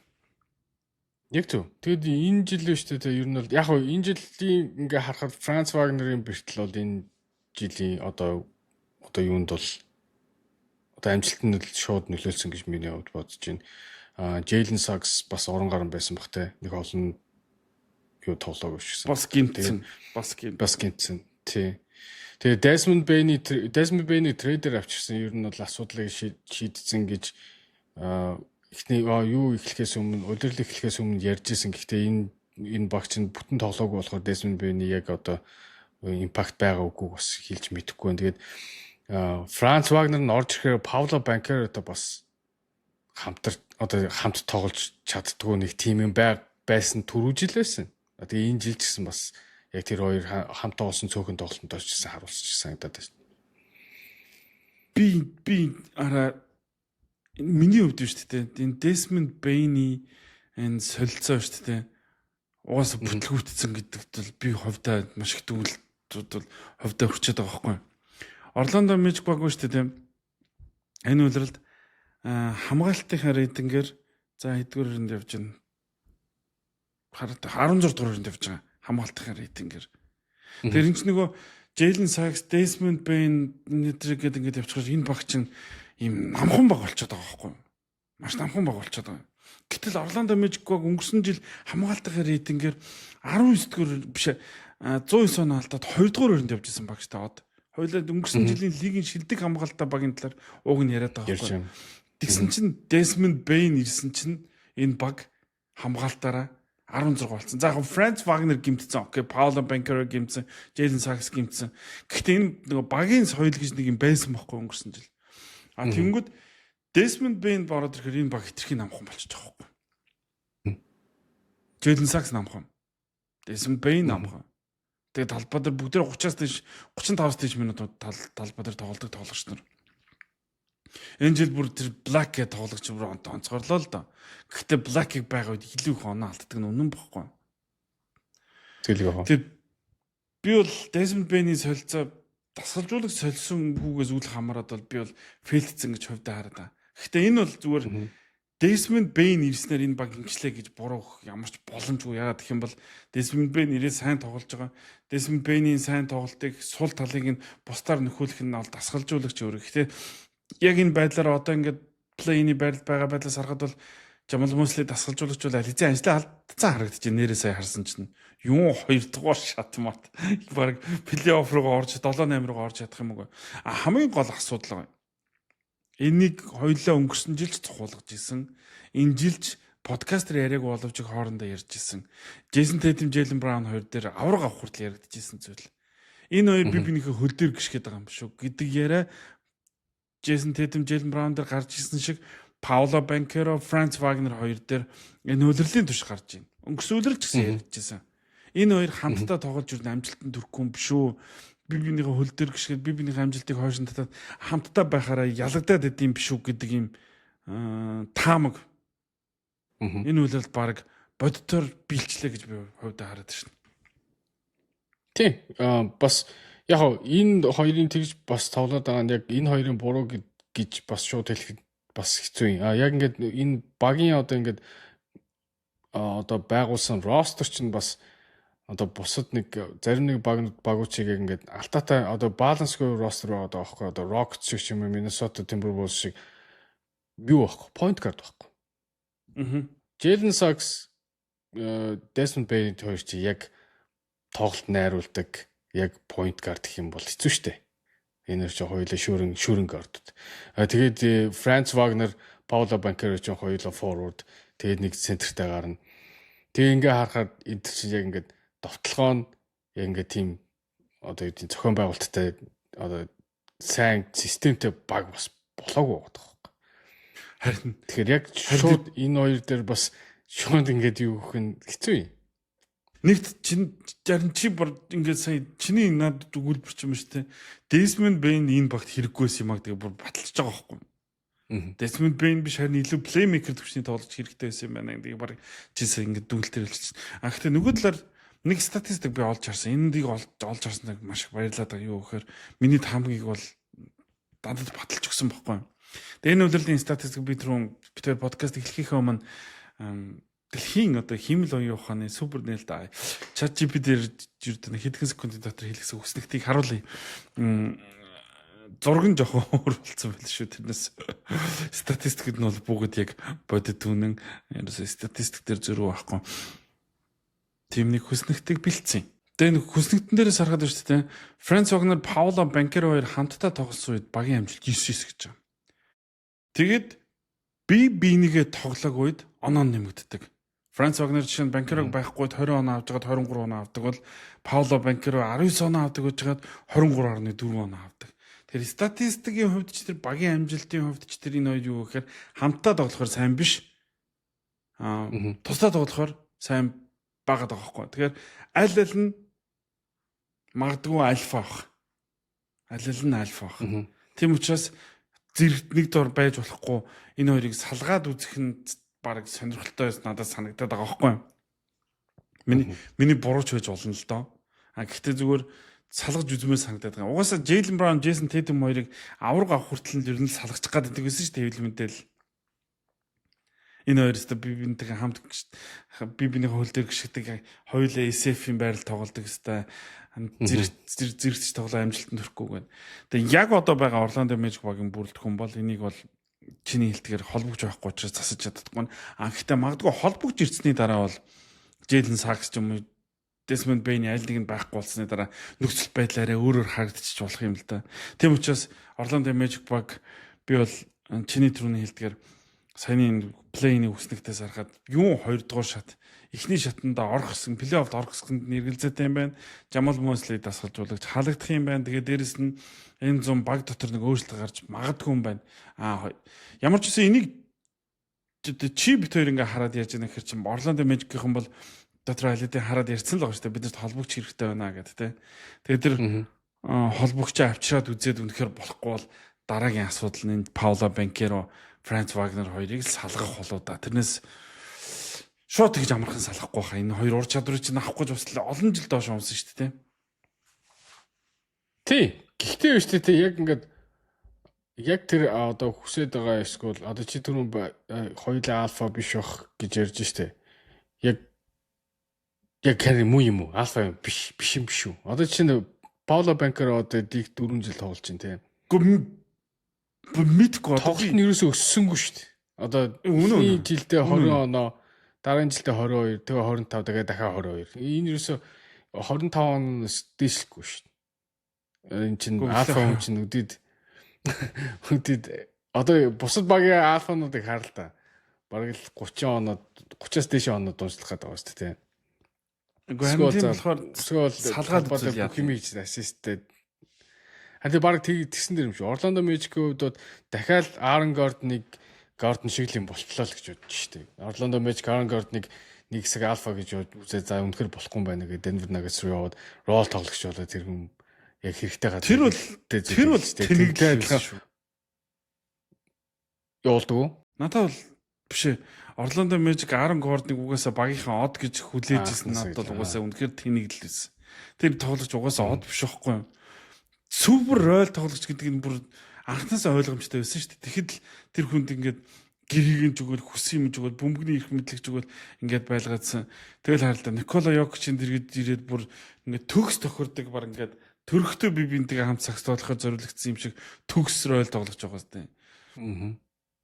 Яг зөв. Тэгэд энэ жил л шүү дээ. Ер нь бол яг хөө энэ жилийн ингээ харахад Franz Wagner-ийн бэртэл бол энэ жилийн одоо юунд бол одоо амжилтанд нь шууд нөлөөлсөн гэж миний хувьд бодож байна. Jalen Suggs бас орон гарan байсан бах те. Нэг олон юу тоглоог өшсөн. Бас гинтсэн. Тий. Тэгээ Desmond Bane-ий трейдер авчирсан ер нь бол асуудлыг шийдсэн гэж эхний юу эхлэхээс өмнө удирдал эхлэхээс өмнө ярьжсэн. Гэхдээ энэ багч нь бүтэн тоглоог болохоор Desmond Bane яг одоо импакт байгаа үгүй бас хэлж мэдэхгүй байна. Тэгээд Franz Wagner нь орж ирэхээр Paolo Banchero-той бас хамт тоглож чаддгүй нэг тим юм байсан түрүүжил байсан. Тэгээ энэ жил ч гэсэн бас яг тэр хоёр хамт тоглосон цөөхөн тоглолтод очсон харуулсан шиг санагдаад байна. Би миний хувьд шүү дээ. Энэ Desmond Bane-ий энэ солилцоо шүү дээ. Угаасаа бүтлгүүтсэн гэдэгт бол би ховдоо маш их төгөлтүүд бол ховдоо хүрчээд байгаа байхгүй. Орландо Magic баг шүү дээ. Энэ үлрэлд хамгаалтынхаа рейтингээр за хэдгээр хүнд явж байна. 16 дугаар хүнд явж байгаа хамгаалтынхаа рейтингээр. Тэр энэ ч нөгөө Jalen Suggs, Desmond Bane нэтрэг гэдэг явчихсан энэ багч нь ийм намхан баг болчиход байгаа байхгүй юу? Маш намхан баг болчиход байгаа. Гэтэл Орландо Magic баг өнгөрсөн жил хамгаалтынхаа рейтингээр 19 дугаар биш 109 он алдаад 2 дугаар өрөнд явж исэн багчтай од. Хоёулаа өнгөрсөн жилийн лигийн шилдэг хамгаалалтаа багийн талаар уг нь яриад байгаа байхгүй юу? Тэгсэн чинь Desmond Bane ирсэн чинь энэ баг хамгаалтаараа 16 болсон. За яг Franz Wagner гимтсэн. Окей, Paolo Banchero гимтсэн, Jalen Suggs гимтсэн. Гэхдээ энэ нөгөө багийн соёл гэж нэг юм байсан байхгүй өнгөрсөн жил. Тэнгүүд Desmond Bane бороод ирэхээр энэ баг хитрхийн намхан болчихж байгаа байхгүй. Jalen Suggs намхан. Desmond Bane намхан. Тэгээд талбай дээр бүгд 30-аас дээш 35-аас дээш минутууд талбай дээр тоглодог тоглогч нар. Энэ жил бүр тэр Black гэдэг тоглогч бүр онцгорлоо л да. Гэхдээ Black-ийг байгаа үед илүү их оноо алддаг нь үнэн бохгүй. Тэгээд би бол Desmond Bane-ийн солилцоо дасгалжуулагч солисон хүүгээс үл хамаарад бол би бол фейлдсэн гэж хувьдаа хараад. Гэхдээ энэ бол зүгээр Desmond Bane ирснээр энэ баг ингэчлээ гэж буруух ямар ч боломжгүй. Яагаад гэх юм бол Desmond Bane ирээ сайн тоглож байгаа. Desmond Bane-ийн сайн тоглолтыг сул талыг нь бусдаар нөхөөлөх нь бол дасгалжуулагч өөрөө. Гэхдээ яг энэ байдлаар одоо ингээд плейний байдал байгаа байдлаас харахад бол Жамал Мөслийг дасгалжуулагч бол ализын ажлаа алдсан харагдаж байна. Нэрээ сая харсан чинь юу 2 дугаар шат мат баг плей-офф руу орж 7-8 руу орж чадах юм уу? Хамгийн гол асуудал байна. Энийг хоёулаа өнгөрсөн жилч цохуулгаж исэн. Энэ жилч подкастер яриаг боловч хоорондоо ярьж исэн. Джейсон Тэйтем, Джейлен Браун хоёр дээр авраг авах хүртэл яригдчихсэн зүйл. Энэ хоёр би бинийхээ хөл дээр гიშгээд байгаа юм шүү гэдэг яриа Джейсон Тэйтем, Джейлен Браун дээр гарч исэн шиг Пауло Банкеро, Франц Вагнер хоёр дээр энэ үлрэлийн туш гарч байна. Өнгөрсөн үлрэлч гэсэн ярьжсэн. Энэ хоёр хамтдаа тоглож ирнэ амжилтанд хүрэхгүй юм биш үү? Би бинийхээ хөл дээр гიშгээд би бинийхээ амжилтыг хойшин татаад хамтдаа байхаараа ялагдаад идэм биш үү гэдэг юм таамаг. Энэ үлрэлт баг боддоор биелчлээ гэж би хувьдаа хараад байна. Тийм. Бас яг энэ хоёрын тэгж бас тоглоод байгаа нь яг энэ хоёрын буруу гэж бас шууд хэлэхэд бас хэцүү юм. Яг ингээд энэ багийн одоо ингээд одоо байгуулсан ростер чинь бас одоо бусад нэг зарим нэг багуудыг яг ингээд алтаатай одоо балансгүй ростер байгаа байхгүй одоо Rockets шиг юм Minnesota Timberwolves шиг юу байхгүй point guard байхгүй. Jalen Suggs Desmond Bane хоёр чи яг тоглолт найруулдаг яг point guard гэх юм бол хэцүү шттэ. Энэ ч хоёулаа шүүрэн гардууд. Тэгээд Франц Вагнер, Пауло Банкеро ч хоёулаа форвард. Тэгээд нэг центртэй гарна. Тэгээ ингээ харахад энэ чинь яг ингээд довтлогоо нь яг ингээд тийм одоо юу зохион байгуулалттай одоо сайн системтэй баг бас болоогүй байгаа. Харин тэгэхээр яг шууд энэ хоёр дээр бас шууд ингээд юу гэх нь хэцүү юм. Нэгт чи ингээд сая чиний надад өгүүлбэр ч юм шүү дээ. Desmond Bane энэ багт хэрэггүйс юм аа тэгээ бүр баталж байгаа байхгүй. Desmond Bane биш харин илүү плеймейкер төвчний тоглож хэрэгтэй байсан юм байна. Тэгээ баг чи сая ингээд дүгэлтэр хэлчихсэн. Гэхдээ нөгөө талаар нэг статистик би олж харсан. Энийг олж харснаа маш их баярлаад байгаа. Юу гэхээр миний таамгийг бол дандаа баталж өгсөн байхгүй. Тэгээ энэ үлрэлийн статистик би тэр подкаст эхлэхийнхээ өмнө дэлхийн одоо химэл оюун ухааны супер нээлт ChatGPT-ээр хэдхэн секундын дотор хэлсэн үгснэгтийг харуулъя. Зурган жоохон өөр болсон байл шүү. Тэрнээс статистикд нь бол бүгд яг бодит үнэн статистик дээр зөрүү байхгүй. Тийм нэг хүснэгтийг бэлдсэн. Тэгээ нэг хүснэгтэн дээрээс харахад байна шүү дээ. Франц Вагнер, Пауло Банкеро хоёр хамтдаа тоглосон үед багийн амжилт 9-9 гэж байна. Тэгэд бинийгээ тоглоог үед оноо нэмэгддэг. Франц Вагнер жишээ нь Банкерог байхгүй 20 оноо авч байгаад 23 оноо авдаг бол Пауло Банкеро 19 оноо авдаг гэж байгаад 23.4 оноо авдаг. Тэгэхээр статистикийн хувьд ч тэр багийн амжилтын хувьд ч тэр энэ хоёр юу гэхээр хамтдаа тоглохоор сайн биш. Тусдаа тоглохоор сайн байгаад байгаа байхгүй. Тэгэхээр аль нь магадгүй альфа авах. Аль нь альфа авах. Тийм учраас зэрэг нэг дор байж болохгүй энэ хоёрыг салгаад үзэх нь бараг сонирхолтой надад санагдаад байгаа байхгүй юу? Миний бурууч байж болно л доо. Гэхдээ зүгээр салгаж үзмээр санагдаад байгаа. Угаасаа Джейлен Браун, Джейсон Тэйтем хоёрыг авраг авах хүртэл нь ер нь салгачих гаддаг байсан шүү дээ хэвлэмэнтэл. Энэ хоёроо би бинтэйгээ хамт би бинийхээ хөл дээр гიშгдэг хоёулаа SF-ийн байрал тоглодог хэвээр зэрэгч тоглоо амжилтанд хүрэхгүй гэнэ. Тэгээ яг одоо байгаа Орландо Мэжик багийн бүрэлдэхүүн бол энийг бол чиний хэлдгээр холбогч байхгүй учраас засаж чаддаггүй. Гэхдээ магадгүй холбогч ирсний дараа бол Jalen Suggs ч юм уу Desmond Bane аль нэг нь байхгүй болсны дараа нөхцөл байдлаараа өөрөөр харагдчих болох юм л да. Тийм учраас Орландо Мэжик баг би бол чиний түрүүний хэлдгээр саяны плейний үснэгтээс харахад юу 2 дугаар шат эхний шатанда орох гэсэн плей-оффд орох гэсэнд нэргэлзээтэй юм байна. Жамал Мөслийг дасгалжуулагч халагдах юм байна. Тэгээ дээрэс нь энэ зам баг дотор нэг өөрчлөлт гарч магадгүй юм байна. Ямар ч үсэн энийг чи бит хоёр ингээ хараад яаж яах гэхээр чинь Орландо Мэжикийнхэн бол дотор алидын хараад ярьсан л байгаа шүү дээ. Бид нарт холбогч хэрэгтэй байна гэдэг тий. Тэгээ тэр холбогчоо авчираад үзээд үнэхээр болохгүй бол дараагийн асуудал нь Пауло Банкеро, Франц Вагнер хоёрыг салгах болоо да. Тэрнээс шууд тэгж амархан салахгүй хаа. Энэ хоёр ур чадварыг чинь авах гэж бас олон жил доош унсан шүү дээ. Тий. Гэхдээ биш тий яг ингээд яг тэр одоо хүсэж байгаа эсвэл одоо чи түрүүн хоёулаа альфа биш бах гэж ярьж штэ. Яг хэрэг муу юм уу? Альфа биш юм шүү. Одоо чинь Пауло Банкеро одоо дийг 4 жил тоглож чинь тий. мэдгүй тоглолт нь ерөөсөө өссөнгүй шүү дээ. Одоо үнэн. жилдээ 20 оноо, дараагийн жилдээ 22, тэгээ 25, тэгээ дахиад 22. Энэ ерөөсөө 25 он дээшлэхгүй шүү дээ. Энэ чинь альфа хүн чинь үдэд одоо бусад багийн альфануудыг хараа л да. Бараг л 30 оноо, 30-аас дээш оноо дунслах гэдэг байгаа шүү дээ. Гэхдээ болохоор салгаад бодол бүх юм хийж ассисттэй. Харин баг тэгсэн дэр юм шүү. Орландо Мэжикийн хувьд дахиад Аарон Гордон шиг л юм болтлоо л гэж бодож штеп. Орландо Мэжик Аарон Гордоныг нэг хэсэг альфа гэж үзээ за үнэхээр болохгүй юм байна гэдэг Денвер Наггетс руу яваад рол тоглогч болоод тэр хүн яг хэрэгтэй газар. Тэр бол тэнэглээд шүү. Явуулдаг уу? Надад бол биш ээ. Орландо Мэжик Аарон Гордоныг угаасаа багийнхаа од гэж хүлээж ирсэн надад бол угаасаа үнэхээр тэнэглэлсэн. Тэр тоглогч угаасаа од биш байхгүй юу? Супер рол тоглогч гэдэг нь бүр анхнаасаа ойлгомжтой байсан шүү дээ. Тэгэхэд л тэр хүнд ингээд гэрийг нь зүгэл хүссэн юм зүгэл бөмбөгний эрх мэдлэг зүгэл ингээд байлгаадсан. Тэгэл харалта Никола Йокичийн дэргэд ирээд бүр ингээд төгс тохирдог баг ингээд төрөхтөө бинтгээ хамт саксуулахад зориулагдсан юм шиг төгс рол тоглож байгаа зү. Аа.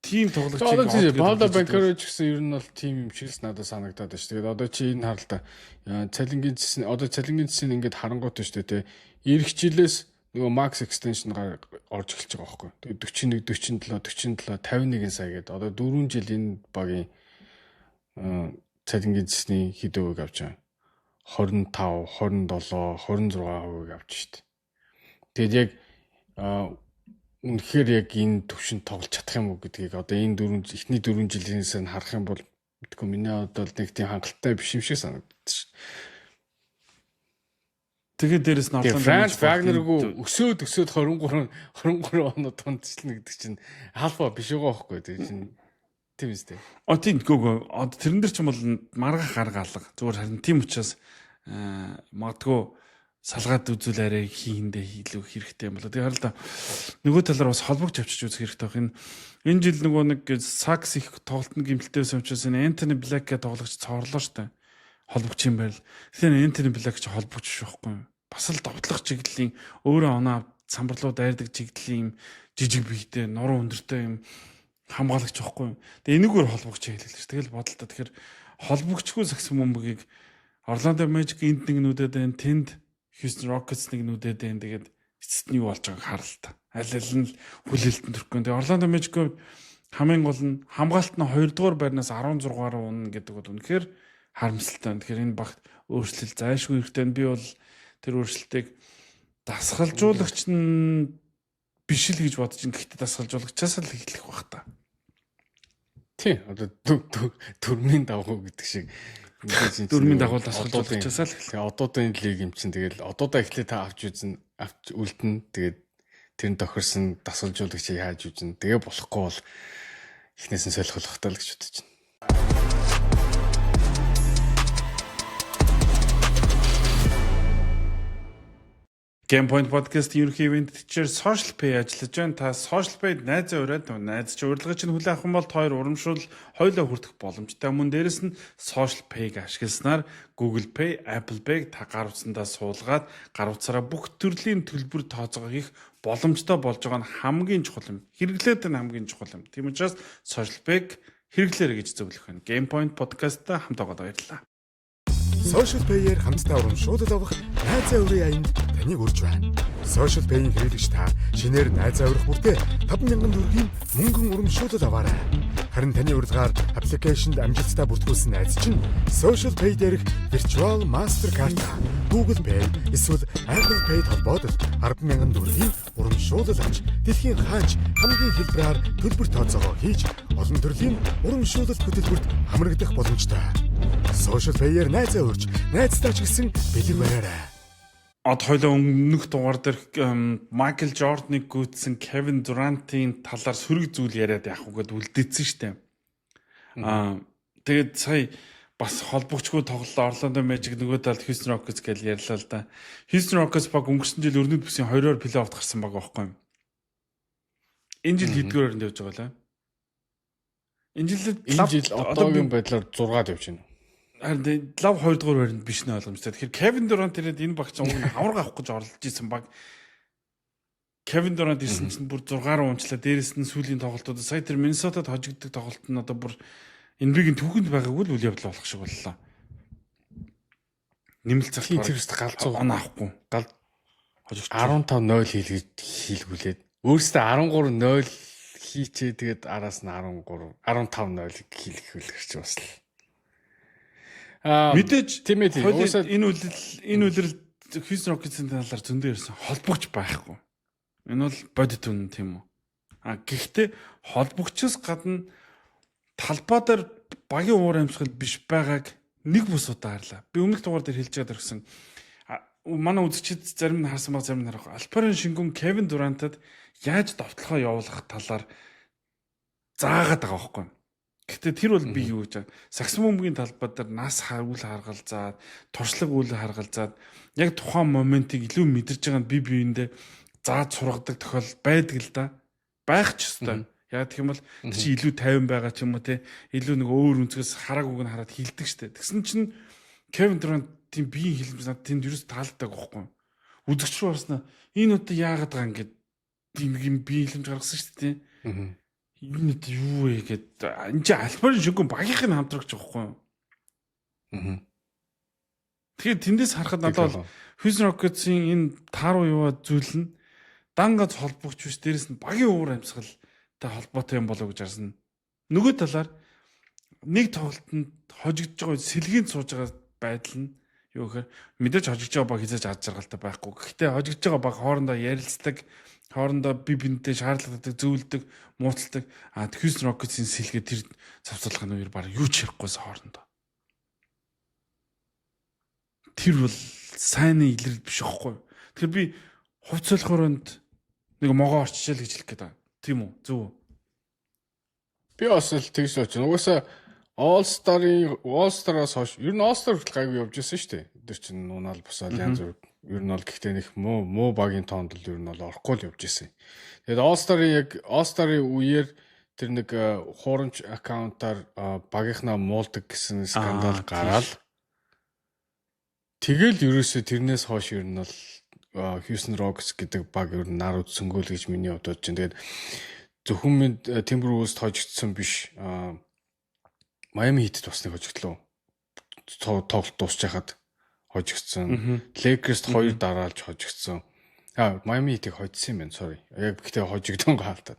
Тим тоглогчийг Пауло Банкероч гэсэн ер нь бол тим юм шиг л надад санагдаад байна шүү. Тэгээд одоо чи энэ харалта цалингийн цэс ингээд харангуут шүү дээ. Ирэх жилээс нөгөө max extension орж эхэлж байгаа байхгүй. Тэгээд 41, 47, 51 сая гэдэг. Одоо 4 жил энэ багийн цалингийн цэсний хэд хувийг авч байгаа. 25, 27, 26% авч штт. Тэгээд яг үнэхээр яг энэ төвшөнд тоглож чадах юм уу гэдгийг одоо энэ эхний 4 жилээс нь харах юм бол мэдгүй миний бодлоо нэг тийм хангалттай биш юм шиг санагддаг шүү. Тэгээд дээрэс нь Франц Вагнергүй өсөөд 23 оноо тундчлна гэдэг чинь альфа биш байгаа байхгүй тийм чинь тийм үстэй. Тийм гоо одоо тэрэн дээр ч юм бол марга гаргаалга зүгээр харин тийм учраас магадгүй салгаад үзүүл арай хийндээ хийлүү хэрэгтэй юм болоо. Тэгээ хараа л да нөгөө талаар бас холбогч авчиж үзэх хэрэгтэй байх. Энэ жил нөгөө нэг сакс их тоглолтын гэмтэлтэй байсан учраас энэ Энтони Блэкгээ тоглогч цоорлоо штэ. Холбогч юм байл. Тэгэхээр Энтони Блэк ч холбогч шүүхгүй. Бас л довтлох чиглэлийн өөрөө оноо самбарлууд дайрдаг чиглэлийн юм жижиг биетэй нуруу өндөртэй юм хамгаалагч واخгүй. Тэгээ энэгээр холбогч хэлээ л ш. Тэгэл бодолтой. Тэгэхээр холбогчгүй сакс бөмбөгийг Орландо Мэжик энд нэг нүдэд байна. Тэнд Houston Rockets нэг нүдэд байна. Тэгээд эцэст нь юу болж байгааг хараа л та. Аль аль нь хүлээлтэн төрхгүй. Тэгээ Орландо Мэжик хамгийн гол нь хамгаалт нь 2 дугаар байрнаас 16 руу унана гэдэг бол үнэхээр харамсалтай. Тэгэхээр энэ багт өөрчлөлт зайлшгүй хэрэгтэй. Би бол тэр өөрчлөлтийг дасгалжуулагч нь биш л гэж бодож ин. Гэхдээ дасгалжуулагчаас л эхлэх бах та. Тийм. Одоо төрмийн давгуу гэдэг шиг дөрмийн дагуул дасгалжуулагчаас л тэгээ одоодын лиг юм чинь тэгэл одоодоо эхлээ та авч үлдэн тэгээд тэр тохирсон дасгалжуулагчийг хааж үзэн тэгээ болохгүй бол эхнээс нь солихолохтой л гэж бодож байна. Game Point podcast-ийн ерөнхий ивент teacher Social Pay ажиллаж байна. Та Social Pay-д найзаа ураад найз чи урилгыг чинь хүлээн авах юм бол хоёр урамшуул хоёулаа хүртэх боломжтой. Мөн дээрэс нь Social Pay-г ашигласнаар Google Pay, Apple Pay-г та гар утсандаа суулгаад гар утсаараа бүх төрлийн төлбөр тооцоогоо хийх боломжтой болж байгаа нь хамгийн чухал юм. Хэрэглээд нь хамгийн чухал юм. Тийм учраас Social Pay-г хэрэглээрэй гэж зөвлөх байна. Game Point podcast-та хамт байгаад баярлалаа. Social Pay-ээр хамтдаа урамшуулал авах найзаа урын аянд таныг урьж байна. Social Pay-ийн хэрэглэгч та шинээр найзаа урих бүртээ 5,000 төгрөгийн мөнгөн урамшуулал аваарай. Харин таны урилгаар аппликейшнд амжилттай бүртгүүлсэн найз чинь Social Pay дээрх Virtual Mastercard, Google Pay эсвэл Apple Pay холбоотой 10,000 төгрөгийн урамшуулал авч дэлхийн хаач хамгийн хэлбэрээр төлбөр тооцоогоо хийж олон төрлийн урамшуулал хөтөлбөрт хамрагдах боломжтой. Social Pay-ээр найзаа урьж, найзтайч гэсэн бэлэг бариарай. Од хоёлоо өмнөх дугаар дээр Майкл Жорданыг гүйцсэн Кевин Дурантийн талаар сөрөг зүйл яриад явах гээд үлдээсэн штэ. Тэгээд сая бас холбогчгүй тоглолоо Орландо Мэжик нөгөө талд Houston Rockets гэж ярьлаа л да. Houston Rockets баг өнгөрсөн жил өрнөд бүсийн 2-оор плей-оффт гарсан баг байхгүй юм. Энэ жил хэдгээр өрөнд явж байгаа лээ. Энэ жил одоогийн байдлаар 6-ад явж байна. Харин лав 2 дугаар байранд биш нэ ойлгомжтой. Тэгэхээр Кевин Дурант ирээд энэ багч амарга авах гэж оролдож исэн баг Кевин Дурант ирсэн чинь бүр 6 руу унчлаа. Дээрээс нь сүүлийн тоглолтууд сая тэр Миннесотад хожигддаг тоглолт нь одоо бүр NBA-гийн түүхэнд байгаагүй л үйл явдал болох шиг боллоо. Нэмэлт цагт тэрс галзуу он авахгүй. гал Хожигч 15-0 хийлгүүлээд өөрөөсөө 13-0 хийчээ тэгээд араас нь 15-0 хийлгүүлэрч бас л. Мэдээж тийм ээ. Уусаа энэ үйлрэл Houston Rockets-ийн талаар зөндөө ярьсан. Холбогч байхгүй. Энэ бол бодит үнэн тийм үү? Гэхдээ холбогчос гадна талбай дээр багийн уур амьсгал биш байгааг нэг бус удаа харлаа. Би өмнөх дугаар дээр хэлж байгаа дэрсэн. Манай үзэгчид зарим нь харсан баг зарим нь харахгүй. Алпарын шингэн Кевин Durant-ад яаж довтлохоо явуулах талаар заагаад байгаа байхгүй. Гэхдээ тэр бол би юу гэж саксон бөмбөгийн талбай дээр нас үл харгалзаад, туршлага үл харгалзаад яг тухайн моментыг илүү мэдэрч байгаа нь би биендээ зааж сургадаг тохиол байдаг л да. Байх ч ёстой. Яг гэх юм бол чи илүү тайван байгаа ч юм уу те илүү нэг өөр өнцгөөс хараагүйг нь хараад хилдэг штэ. Тэгсэн чинь Кевин Durant-ийн биеийн хэлбэр надад тэнд юус таалдаг байхгүй. Үзэгч рүү харснаа энэ удаа яагаад байгаа ингээд тийм биеийн хэлбэр гаргасан штэ те. Энэ удаа юу вэ гэд энэ чи Алпарын шингэн багийнх нь хамтрагч байхгүй. Тэгэхээр тэндээс харахад надад бол Houston Rockets-ийн энэ тааруу яваа зүйл нь дангаж холбогч биш дээрэс нь багийн уур амьсгалтай холбоотой юм болов уу гэж харсан. Нөгөө талаар нэг тоглолтод хожигдж байгаа сэлгийн сууж байгаа байдал нь юу гэхээр мэдээж хожигдж байгаа баг хязгаарч ад жаргалтай байхгүй. Гэхдээ хожигдж байгаа баг хоорондоо ярилцдаг, хоорондоо бинтээ шаардлагатай зөвлөдөг, муудалдаг. Houston Rockets-ийн сэлгээ тэр цавцлахын үеэр баг юу ч яриахгүйс хоорондоо. Тэр бол сайн илэрэл биш аахгүй. Тэгэхээр би хувьцаалахороонд нэг могоо орчижээ л гэж хэлэх гээд байна. Тийм үү? Зөв үү? би бас л тэгж бодож байна. Угаасаа All-Star-аас хойш ер нь All-Star хүртэл гайгүй явж байсан шүү дээ. Тэр чинь нунаал босоод янз бүр ер нь бол гэхдээ нэг муу багийн тоонд л ер нь бол орохгүй л явж байсан. Тэгээд All-Star-ийн үеэр тэр нэг хуурамч аккаунтаар багийнхнаа муулдаг гэсэн скандал гараад тэгэл ерөөсөө тэрнээс хойш ер нь бол Houston Rockets гэдэг баг ер нь нар үдсэнгөл гэж миний бодож байна. Тэгээд зөвхөн Timberwolves хожигдсон биш. Miami Heat-д бас нэг хожигдлоо. Тоглолт дуусчихад хожигдсон. Lakers-д 2 дараалж хожигдсон. Miami Heat-ийг хожсон юм байна, sorry. Яг гэхдээ хожигдсон гаалтаа.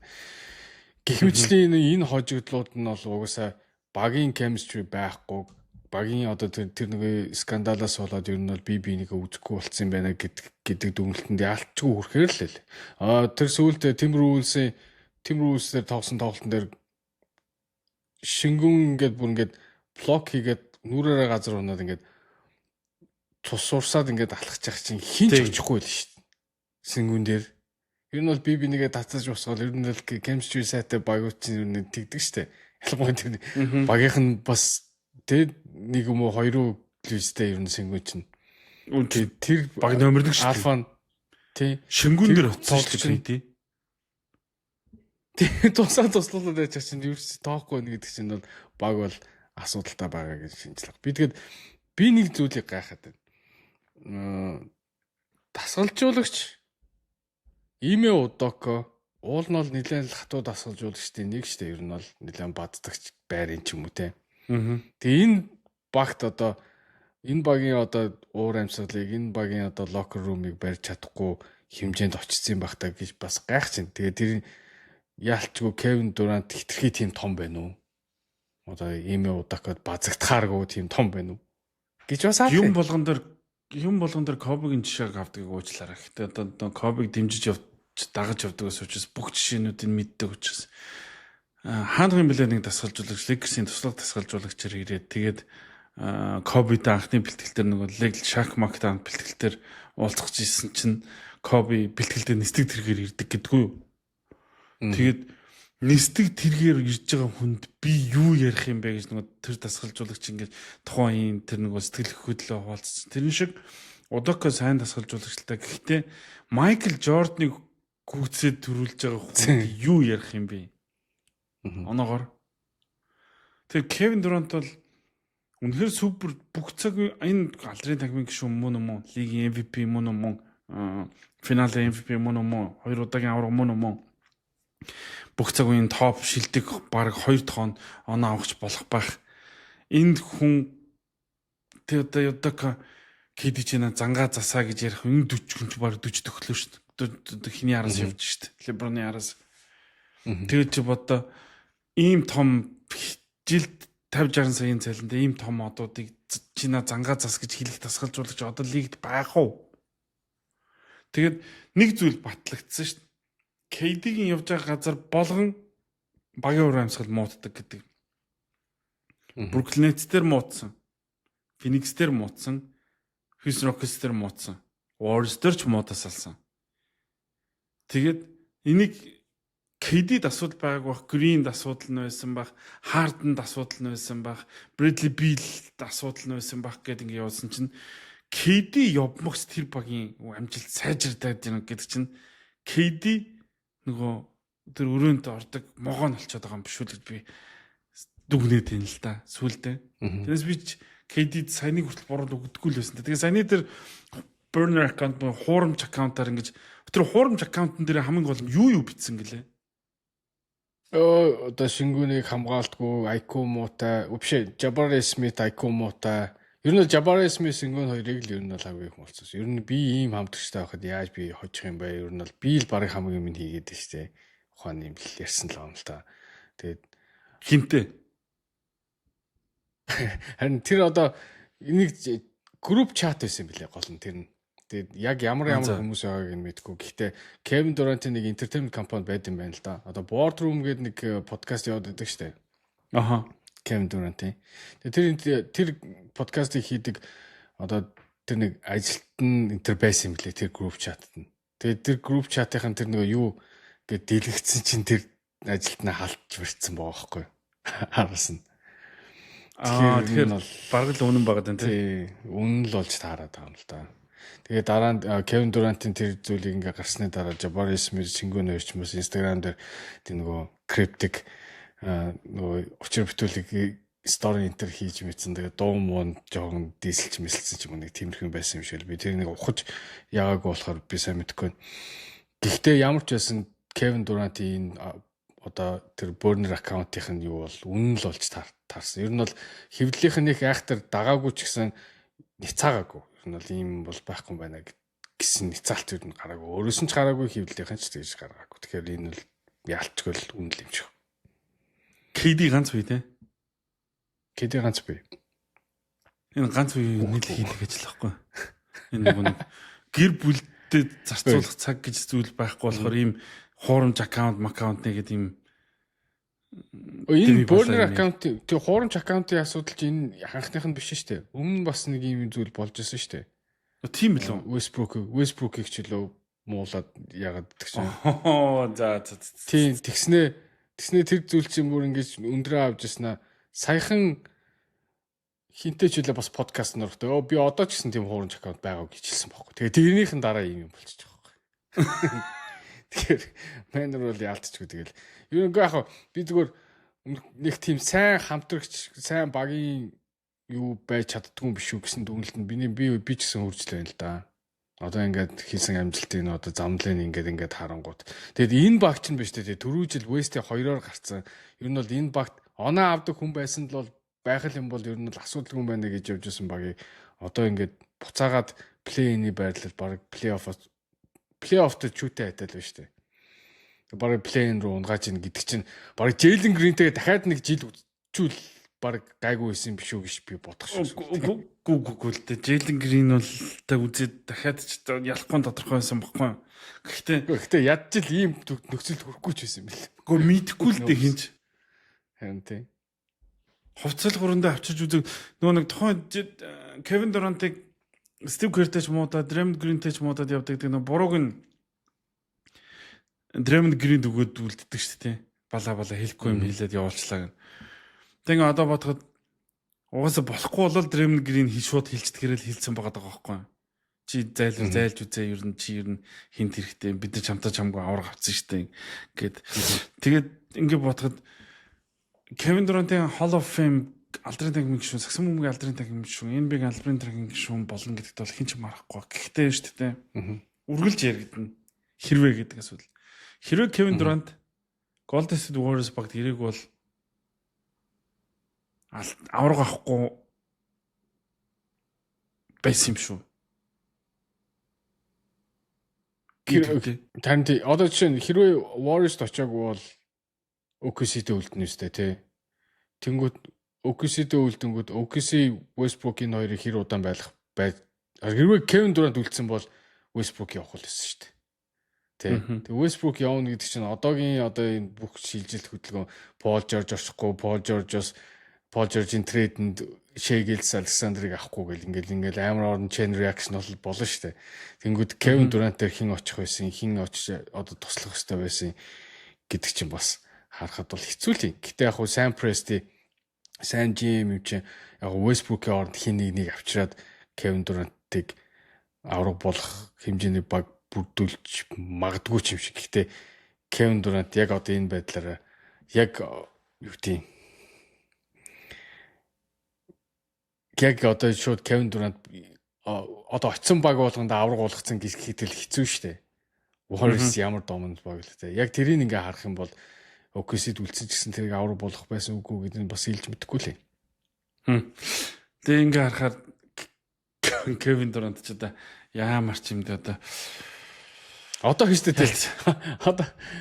Гэх мэтлийн энэ хожигдлууд нь бол угаасаа багийн chemistry байхгүй. Багийн одоо тэр нэг скандалаас болоод ер нь бол бинийг үзэхгүй болцсон юм байна гэдэг дүгнэлтэнд яалтчгүй хүрхээр л. Тэр сүүлд Timberwolves-ээр тоглосон тоглолтын дээр шингэн ингээд бүр ингээд блок хийгээд нүрээрээ газар унаад ингээд цус урсаад ингээд алхаж явах чинь хинч очихгүй л шүү дээ. Шингэн дээр ер нь бол нэгээ татаж босгоод ер нь бол chemistry сайтай багууд чинь ер нь тэгдэг шүү дээ. Ялангуяа тэр багийнх нь бас тэг нэг юм уу хоёр листтэй ер нь шингэн чинь. Тэр баг номер 1 шүү дээ. Алфа тий шингэн дээр утсан шүү дээ. Тэгээ туслуулаад байж чинь юу ч тоохгүй нэг гэдэг чинь бол баг бол асуудалтай байгаа гэж шинжлэх. Би нэг зүйлийг гайхаад байна. Дасгалжуулагч Име Удоко уул нь бол нэлээд хатуу дасгалжуулагчдын нэг штэ ер нь бол нэлээд баддагч байрын ч юм уу те. Тэгээ энэ багт одоо энэ багийн одоо уур амьсгалыг энэ багийн одоо локер румыг барьж чадахгүй хэмжээнд очсон байх та гэж бас гайх чинь. Тэгээ тэр яалчгүй Кевин Дурант хитрхи тийм том байна уу? Одоо Име Удокод базагдахааргүй тийм том байна уу? Гэж бас юм болгон дээр Кобигийн жишээг авдаг уучлаарай. Гэтэ одоо Кобиг дэмжиж дагаж явдаг учраас бүх жишээнүүдийг мэддэг учраас хаанах юм бэлээ нэг дасгалжуулагч Lakers-ийн туслах дасгалжуулагчээр ирээд тэгээд Кобитэй анхны бэлтгэл дээр нэг шахмагтай анх бэлтгэл дээр уулзах гэсэн чинь Коби бэлтгэлдээ нисдэг тэргээр ирдэг гэдгүй юу? Тэгээд нисдэг тэргээр ирж байгаа хүнд би юу ярих юм бэ гэж тэр дасгалжуулагч ингээд тухайн тэр сэтгэл хөдлөлөө хуваалцсан. Тэрэн шиг Удоко сайн дасгалжуулагчтай. Гэхдээ Майкл Жорданыг гүцээд төрүүлж байгаа хүн юу ярих юм бэ? Оноогоор. Тэр Кевин Дурант бол үнэхээр супер бүх цаг энэ алдрын тагмын гишүүн мөн юм уу? Лигийн MVP мөн юм уу? финалын MVP мөн үү? 2 удаагийн авраг мөн үү? Бүх цаг үеийн топ шилдэг баг 2 дахь оноо авахч болох байх. Энд хүн тэ одоо KD ч зангаа засаа гэж ярих энэ 40 хүн ч баг 40 төглөө шүү дээ. Хиний араас явж шүү дээ. LeBron-ы араас. Тэгээд чи бодоо ийм том жилд 50-60 саяын цалинтай ийм том одуудыг Чина зангаа зас гэж хэлэх тасгалжуулагч одоо лигт байх уу? Тэгээд нэг зүйл батлагдсан шүү дээ. KD-гийн явж байгаа газар болгон багийн үр амьсгал муутдаг гэдэг. Brooklyn Nets дээр муутсан. Phoenix дээр муутсан. Houston Rockets дээр муутсан. Warriors дээр ч муутаас алсан. Тэгээд энийг KD-д асуудал байгааг бах, Green-д асуудал нь байсан бах, Harden-д асуудал нь байсан бах, Bradley Beal-д асуудал нь байсан бах гэдэг ингэ явуулсан чинь KD явмагс тэр багийн амжилт сайжирдаад байна гэдэг чинь KD нөгөө тэр өрөөнд ордог могоо нь олцоод байгаа юм биш үү гэж би дүгнээд байна л да сүулдэ. Тэрээс би KD-д саяны хүртэл буруу өгдөггүй л байсан. Тэгээ саяны тэр burner account буюу хуурамч аккаунтаар ингэж тэр хуурамч аккаунтн дээр хамгийн гол нь юу бичсэн гэлээ. Одоо шингүүнийг хамгаалтгүй IQ муутай, вообще Jabari Smith IQ муутай. Ер нь Jabari Smith шингүүн хоёрыг л ер нь бол хамгийн их болцсон. Ер нь би ийм хамтагчтай байхад яаж би хожих юм бэ? Ер нь бол би л барыг хамгийн минь хийгээд штэ. Ухааны юм л ярьсан л юм л та. Тэгээд хинтээ. Харин тэр одоо энийг group chat байсан юм билээ гол нь тэр нь. Тэгээд яг ямар хүмүүс байгааг нь мэдэхгүй. Гэхдээ Kevin Durant-ийн нэг entertainment компани байд юм байна л да. Одоо Boardroom гэдэг нэг подкаст яваад байдаг штэ. Аха. Kevin Durant-ийн. Тэгээд тэр подкастыг хийдэг одоо тэр нэг ажилтны интер байсан юм билээ тэр group chat-д нь. Тэгээд тэр group chat-ийн тэр нэг юу гэд дэлгэцсэн чинь тэр ажилтнаа халтж барьцсан байгаа байхгүй. Хараас нь. Тэгэхээр бараг л үнэн байгаа даа тий. Үнэн л болж таарад байгаа юм л да. Тэгээ дараа нь Kevin Durant-ийн тэр зүйлийг ингээ гарсны дараа Jabari Smith шингүүн өрчмөс Instagram дээр тэр нөгөө cryptic нөгөө учир бүтүүлэг story enter хийж мэдсэн. Тэгээ дуу муу жоохон дийсэлж мэсэлсэн ч юм уу нэг тиймэрхэн байсан юм шиг л би тэр нэг ухаж яагаагүй болохоор би сайн мэдэхгүй. Гэхдээ ямар ч байсан Kevin Durant-ийн одоо тэр burner аккаунтын нь юу бол үнэн л болж таарсан. Ер нь бол хэвлэлийнх нь их айхтар дагаагүй ч гэсэн ницаагаагүй. Ер нь бол ийм бол байхгүй байна гэсэн ницаалт ер нь гараагүй. Өөрөөс нь ч гараагүй хэвлэлийнх нь ч тэгж гараагүй. Тэгэхээр энэ бол яалтчгүй л үнэн л юм шиг. KD ганц бий те. KD ганц бий. Энэ ганц бий нийл хийдэг ажил байхгүй. Энэ нэг гэр бүлдээ зарцуулах цаг гэж зүйл байхгүй болохоор ийм хуурамч аккаунт нэгэд ийм энэ burner аккаунт тэг хуурамч аккаунтын асуудал чинь энэ анхных нь биш шүү дээ. Өмнө бас нэг ийм зүйл болж байсан шүү дээ. Тийм билүү? Westbrook-ийг ч лөө муулаад яагаад гэдэг чинь. За. Тийм тэгснээ тэр зүйл чинь бүр ингэж өндрөө авч яснаа. Саяхан хинтээ ч үлээ бас подкаст нөрхтэй. Би одоо ч гэсэн тийм хуурамч аккаунт байгаа гэж хэлсэн байхгүй. Тэгээ тэрнийхэн дараа ийм юм болчих жоох байхгүй. Тэгэхээр манер бол яалтчгүй тэгэл. Юу нэг яг би зүгээр нэг тийм сайн хамтрагч, сайн багийн юу байж чаддгүй юм биш үү гэсэн дүгнэлт нь би ч гэсэн хурцлээ байна л да. Одоо ингээд хийсэн амжилтыг одоо замлын ингээд харангууд. Тэгэд энэ баг ч биш дээ. Түрүү жил West-ийн 2-оор гарцсан. Ер нь бол энэ багт оноо авдаг хүн байсан л бол байх юм бол ер нь л асуудалгүй юм байна гэж явж байсан багийг одоо ингээд буцаагаад плей-ины байрлал баг плей-оффт чүүтэй хайтал байна шүү дээ. Бараг плей-ин руу унгааж ийн гэдэг чинь бараг Jalen Green-тэйгээ дахиад нэг жил үзчихвэл бараг гайгүй байсан биш үү гэж би бодох шүү. Гүг л дээ. Jalen Green бол та үзээд дахиад ч ялахгүй тодорхой байсан баггүй. Гэхдээ яд жил ийм нөхцөлд хүрэхгүй ч байсан юм бэл. Гэхдээ мэдхгүй л дээ хинч. Харин тийм. Хувцал гурандаа авчирч үзэг нөгөө нэг тухайн Kevin Durant-ыг Steve Kerr-тэй ч муудаад, Draymond Green-тэй ч муудаад явдаг гэдэг нэг бурууг нь Draymond Green өгөөд үлддэг шүү дээ. Бала хэлэхгүй юм хэлээд явуулчлаа гэн. Тэгээ одоо бодоход угаасаа болохгүй болол Draymond Green шууд хэлцдгээрэл хэлсэн байгаа байхгүй. Чи зайлж үзээ ер нь хинт хэрэгтэй бид нар чамтай чамгүй авраг авсан шүү дээ гэд. Тэгээд ингэ бодоход Kevin Durant-ийн Hall of Fame алдрын тагмын гишүүн, сагсан бөмбөгийн алдрын тагмын гишүүн, NBA-гийн алдрын тагмын гишүүн болно гэдэгт бол хэн ч марахгүй. Гэхдээ шүү дээ. үргэлж яригдана. Хэрвээ гэдэг асуудал. Хэрвээ Кевин Дурант Golden State Warriors багт ирэх бол авраг авахгүй байсан юм шүү. Танд одоо жишээ нь хэрвээ Warriors-д очиагүй бол OKC-д үлдэнэ үстэй тий. Тэнгүүд OKC-д үлдэнгүүд OKC Westbrook-ийн хоёрыг хэр удаан хэрвээ Kevin Durant үлдсэн бол Westbrook явах л байсан шүү дээ. Тий. Тэг Westbrook явна гэдэг чинь одоогийн энэ бүх шилжилт хөдөлгөөн Paul George очихгүй, Paul George-ийн трейдэнд Shai Gilgeous-Alexander-ыг авахгүй гэл ингээл амар орон chain reaction болно шүү дээ. Тэнгүүд Kevin Durant-ээр хэн очих байсан, хэн очиж одоо туслах хэрэгтэй байсан гэдэг чинь бас харахад бол хэцүү л юм. Гэтэ яг хуу Sam Presti, San GM юм чинь яг Westbrook-ийн оронд хин нэг авчираад Kevin Durant-ыг авраг болох хэмжээний баг бүрдүүлж магадгүй ч юм шиг. Гэтэ Kevin Durant яг одоо энэ байдлаараа яг юу тийм яг одоо шууд Kevin Durant одоо очсон баг болгонд авраг болгоцсон гэж хэтэл хэцүү шттэ. Warriors ямар домонд баг л тэ. Яг тэрийг ингээ харах юм бол OKC-д үлдсэн ч гэсэн тэрийг авраг болох байсан үгүй гэдэг нь бас илж мэдэхгүй л юм. Тэгээ ингээ харахаар Kevin Durant ч одоо ямар ч юм дэ одоо хэвчтэй тэл.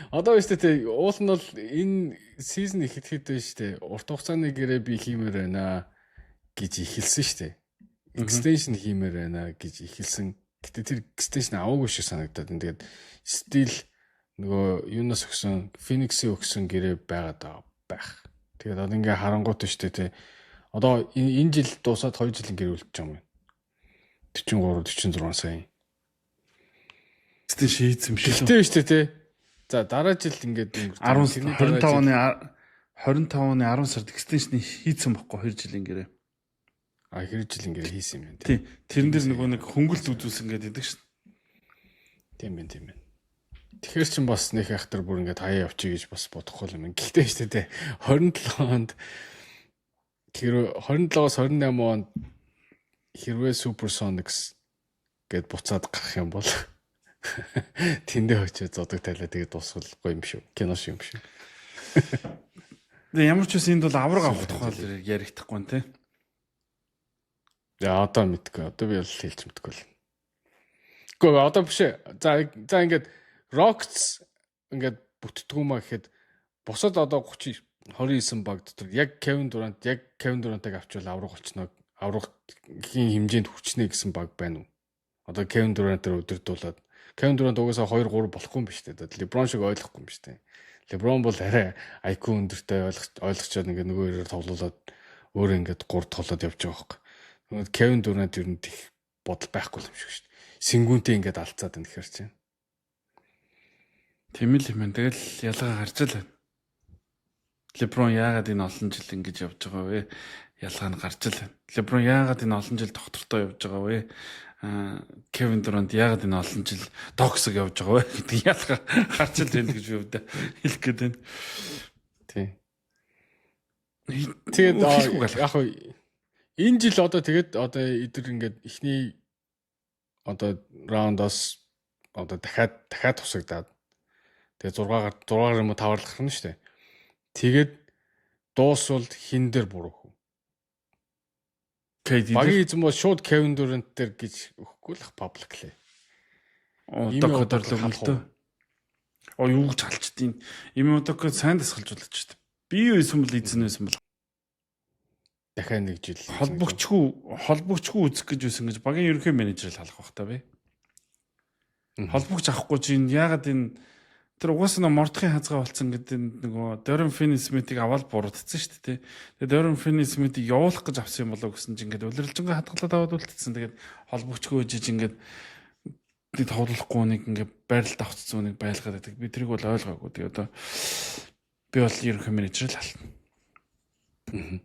Одоо хэвчтэй уул нь бол энэ сизон ихэд штэ. Урт хугацааны гэрээ би хиймээр байна гэж ихэлсэн штэ. Extension хиймээр байна гэж ихэлсэн. Гэтэ тэр extension аваагүй шиг санагдаад. Тэгээд still нөгөө юунаас өгсөн, Phoenix-ийн өгсөн гэрээ байгаад байх. Тэгээд одоо ингээ харангуут штэ тий. Одоо энэ жил дуусаад 2 жилийн гэрээ үлдэж байгаа юм. 43 46 сая. Тэ шийдсэн юм шиг. Тэ штэ тий. За дараа жил ингээд 25 оны 10 сард extension хийцэн баггүй 2 жилийн гэрээ. 2 жилийн гэрээ хийсэн юм байна тий. Тэрэн дээр нөгөө нэг хөнгөлт үзүүлсэн гэдэг шүү дээ. Тийм байна. Тэгэхээр чин бас нэг ахтар бүр ингээд хаяа явчих гэж бас бодохгүй юм. Гэхдээ штэ тий. 27 онд 27-оос 28 онд хэрвээ Supersonics гэд буцаад гарах юм бол тэндээ очиж зодог тайлаа тэгээд дуусгахгүй юм шүү. Кино шиг юм шүү. Тэгээ ямар ч үс энд бол авраг авах тухай ярихдахгүй нэ тий. За одоо мэдгүй. Одоо би бол хэлж мэдгүй л. Гэхдээ одоо биш ээ. За ингээд Rockets ингээд бүтдгүү маа гэхэд бусад одоо 29 баг дотор яг Kevin Durant-ыг авчвал авраг болчихно. Аврагын хэмжээнд хүрчнэ гэсэн баг байна уу? Одоо Kevin Durant-ээр өдөрдүүлээд Kevin Durant угаасаа 2 3 болохгүй юм биш үү? LeBron шиг ойлгохгүй юм биш үү? LeBron бол арай IQ өндөртэй ойлгочоод ингээд нөгөө хоёроор тоглуулад өөрөө ингээд 3 тоглоод явж байгаа байхгүй. Kevin Durant ер нь их бодол байхгүй юм шиг шүү дээ. Сэнгүүнтэй ингээд алцаад байна гэхэр чинь. Тийм л юм. Тэгэл ялгаа гарч л байна. LeBron яагаад энэ олон жил ингэж явж байгаа вэ? Ялгаа нь гарч л байна. LeBron яагаад энэ олон жил доктортой явж байгаа вэ? Kevin Durant яагаад энэ олон жил токсик явж байгаа вэ гэдэг ялгаа гарч л байна гэж би өвдө хэлэх гээд байна. Тийм. Тэгээд яг хөө энэ жил одоо тэгээд одоо эдгээр ингээд эхний одоо раундаас одоо дахиад тусагдаад тэгээд 6-аар юм уу 5-аар гарах нь шүү дээ. Тэгээд дуусвал хин дээр буруу хөө. Багийн эзэн бол шууд Kevin Durant дээр гэж өгөхгүй л publicly. Одоо хөдөрлөг юм л дөө. Юу гэж халчдیں۔ Им одоо сайн дасгалж болчих шүү дээ. Би юу юм бол эзэн байсан бол дахиад нэг жил холбогчгүй үзэх гэж байсан гэж багийн ерөнхий менежер л халах бах та бэ. Холбогч авахгүй чинь яагаад энэ тэр угаасаа мордохын хазгаа болцсон гэдэг нөгөө Dorian Finney-Smith-ийг аваад буруудсан шүү дээ. Тэгээд Dorian Finney-Smith-ийг явуулах гэж авсан юм болоо гэсэн чинь ингээд улирлжингаа хатгалаад аваад үлдсэн. Тэгээд холбогчгүй жиж ингээд нэг тоглохгүй нэг ингээд байралд авцсан нэг байлгаад байдаг. Би тэрийг бол ойлгоогүй. Тэгээд одоо би бол ерөнхий менежер л хална.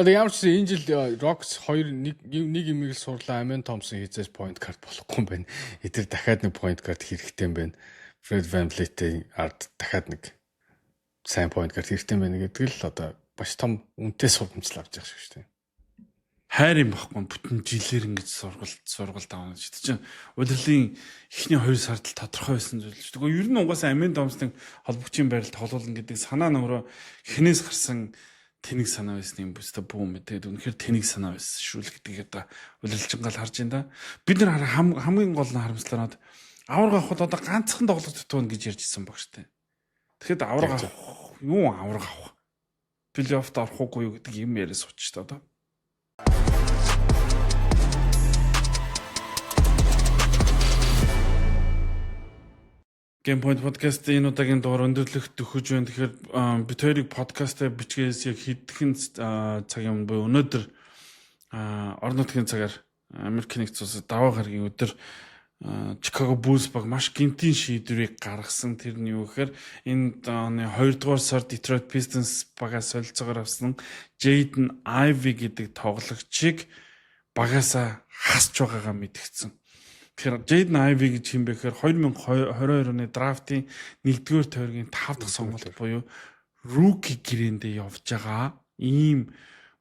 Одоо ямар ч энэ жил Rocks 1 имийг сурлаа. Amen Thompson хийзээс point guard болохгүй юм байна. Эдгээр дахиад нэг point guard хэрэгтэй юм байна. Fred VanVleet-ийн ард дахиад нэг сайн point guard хэрэгтэй юм байна гэдэг л одоо маш том үнэтэй сургамжлал авч явах шиг шүү дээ. хайр юм баггүй бүтэн жилээр ингэж сургалт авна ч тийм удирлын эхний 2 сард л тодорхой байсан зүйл шүү. Тэгвэл ер нь угаасаа амийн домсны холбогчийн байрал тоглуулна гэдэг санаа нөрөө хинээс гарсан тэнэг санаа байсан юм бүстэ бүүм тэгээд үнэхээр тэнэг санаа байсан шүү л гэдгийг одоо удирлжингаал харж байна да. Бид нар хамгийн гол нь харамслаад авраг авахд одоо ганцхан тоглолт тутуна гэж ярьж исэн баг штэ. Тэгэхэд авраг авах юу авраг авах плей-оффт орох уугүй юу гэдэг юм яриас сууч штэ одоо. Gamepoint podcast-ийн энэ удаагийн дугаар өндөрлөгт төхөж байна. Тэгэхээр бид хоёрыг подкастаа бичгээс яг хэдхэн цагийн өмнө буюу өнөөдөр орон нутгийн цагаар Америкийн нэгдсэн улсад даваа гарагийн өдөр Chicago Bulls баг маш гинтийн шийдвэрийг гаргасан. Тэр нь юу гэхээр энэ оны 2 дугаар сар Detroit Pistons багаас солилцоогоор авсан Jaden Ivey гэдэг тоглогчийг багаасаа хасч байгаагаа мэдгдсэн. Тэгэхээр Jaden Ivey гэж хэм бэ гэхээр 2022 оны драфтын 1-р тойргийн 5 дахь сонголт буюу rookie гэрээндээ явж байгаа ийм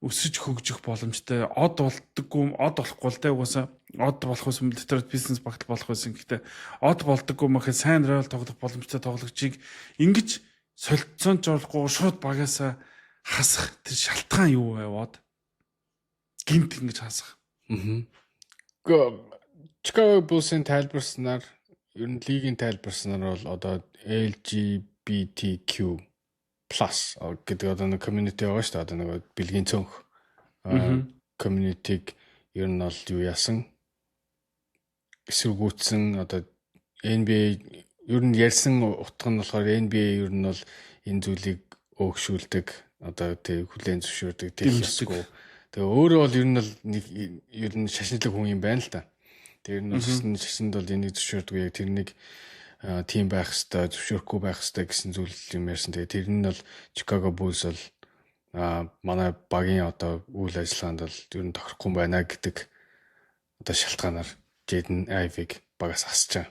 өсөж хөгжих боломжтой од болохгүй л дээ угаасаа од болох байсан Detroit Pistons багт болох байсан. Гэхдээ од болдоггүй махад сайн рол тоглох боломжтой тоглогчийг ингэж солилцоонд оруулахгүй шууд багаасаа хасах тэр шалтгаан юу байваад гинт ингэж хасах. Chicago Bulls-ын тайлбарснаар ер нь лигийн тайлбарснаар бол одоо LGBTQ+ гэдэг одоо нэг community байгаа шүү дээ. Одоо нэг бэлгийн цонх community-г ер нь бол юу яасан эсэргүүцсэн одоо NBA ер нь ярьсан утга нь болохоор NBA ер нь бол энэ зүйлийг өөгшүүлдэг одоо тэг хүлээн зөвшөөрдөг техникгүй. Тэгээ өөрөө бол ер нь бол нэг ер нь шашинлаг хүн юм байна л да. Тэр нь шашинд бол энийг зөвшөөрдөг яг тэрнийг тим байх хэвээр зөвшөөрөхгүй байх хэвээр гэсэн зүйл юм ярьсан. Тэгээ тэр нь бол Chicago Bulls бол манай багийн одоо үйл ажиллагаанд бол ер нь тохирохгүй байна гэдэг одоо шалтгаанаар Jaden Ivey-г багаас хасчаа.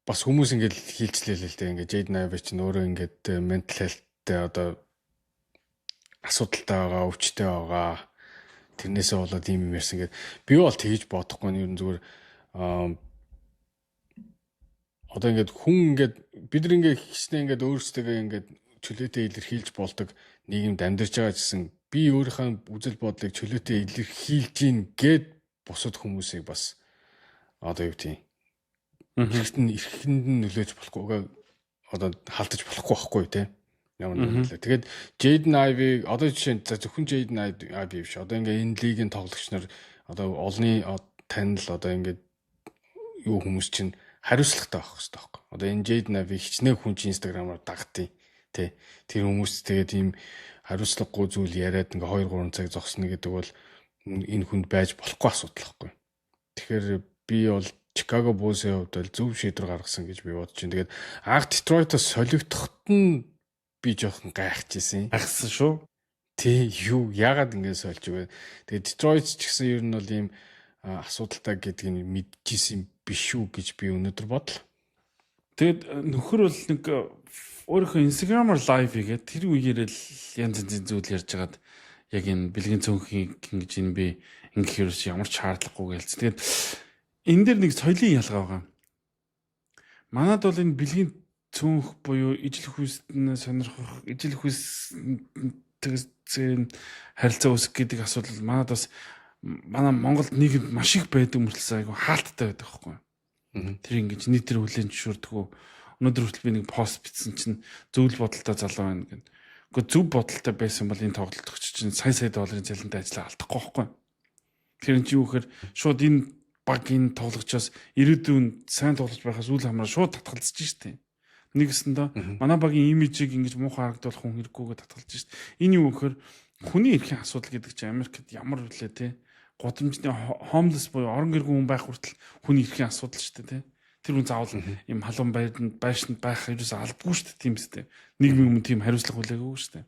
Бас хүмүүс ингэж хийлцлээ л дээ. Ингээд Jaden Ivey ч өөрөө ингээд mental health-тэй одоо асуудалтай байгаа, өвчтэй байгаа. Тэрнээсээ болоод ийм юм ярьсан гэдэг. Би бол тэгж бодохгүй нь ер нь зүгээр одоо ингээд хүн ингээд бид нар ингээд хичнээн ингээд өөрсдөө ингээд чөлөөтэй илэрхийлж болдог нийгэмд амьдарч байгаа гэсэн би өөрийнхөө үзэл бодлыг чөлөөтэй илэрхийлж гин гэд бусад хүмүүсийг бас одоо юу гэдэг эрхэнд нь нөлөөж болохгүй одоо халдаж болохгүй байхгүй тий. Ямар нэг хэлээ. Тэгээд Jaden Ivey одоо жишээ нь зөвхөн Jaden Ivey биш. Одоо ингээ энэ лигийн тоглогч нар одоо олны танил одоо ингээ юу хүмүүс чинь хариуцлагатай байх хэрэгтэй байхгүй. Одоо энэ Jaden Ivey хичнээн хүн чинь Instagram-аар дагдтыг тий. Тэр хүмүүс тэгээд ийм хариуцлагагүй зүйл яриад ингээ 2-3 цаг зогсно гэдэг бол энэ хүнд байж болохгүй асуудал байхгүй. Тэгэхээр би бол Chicago Bulls-ийн хувьд бол зөв шийдвэр гаргасан гэж би бодож байна. Тэгээд анх Detroit-оос солигдоход нь би жоохон гайхчихсэн. Агсан шүү. Тий, юу яагаад ингэ сольж вэ? Тэгээд Detroit ч гэсэн ер нь бол ийм асуудалтай гэдгийг мэдчихсэн биш үү гэж би өнөөдөр бодлоо. Тэгэд нөхөр бол нэг өөрийнхөө Instagram-аар лайв хийгээд тэр үеэрээ л янз янзын зүйл ярьж хагаад яг энэ бэлгийн цөөнхийн ингэж энэ би ингэх ерөөс ямар ч шаардлагагүй гэлц. Тэгээд энэ дээр нэг соёлын ялгаа байгаа. Манад бол энэ бэлгийн цөөнх буюу ижил хүйстэн сонирхох, ижил хүйс тэгсэн харилцаа үүсгэх гэдэг асуудал манад бас манай Монголд нийгэмд маш их байдаг мөртлөө айгу хаалттай байдаг байхгүй. Тэр ингэж нийтээр хүлээн зөвшөөрдөггүй. Өнөөдөр хүртэл би нэг пост бичсэн чинь зөвл бодолтой залуу байна гэн. Гэхдээ зөв бодолтой байсан бол энэ тоглолтогч чинь сая долларын цалинтай ажиллаа алдахгүй байхгүй. Тэр нь юу гэхээр шууд энэ баг энэ тоглогчоос ирээдүйн сайн тоглож байхаас үл хамааран шууд татгалзаж штеп. Нэгэсэндээ манай багийн имижийг ингэж муухай харагдуулах хүн хэрэггүйгээ татгалж штеп. Энэ юу гэхээр хүний эрхийн асуудал гэдэг чинь Америкт ямар вүлээ те. Гудамжны homeless буюу орон гэргүй хүн байх хүртэл хүний эрхийн асуудал штеп те. Тэр хүн заавал юм халуун байшинд байх ерөөсөө алдгүй штеп тийм үстэй. Нийгмийн өмнө тийм хариуцлага хүлээгээгүй штеп.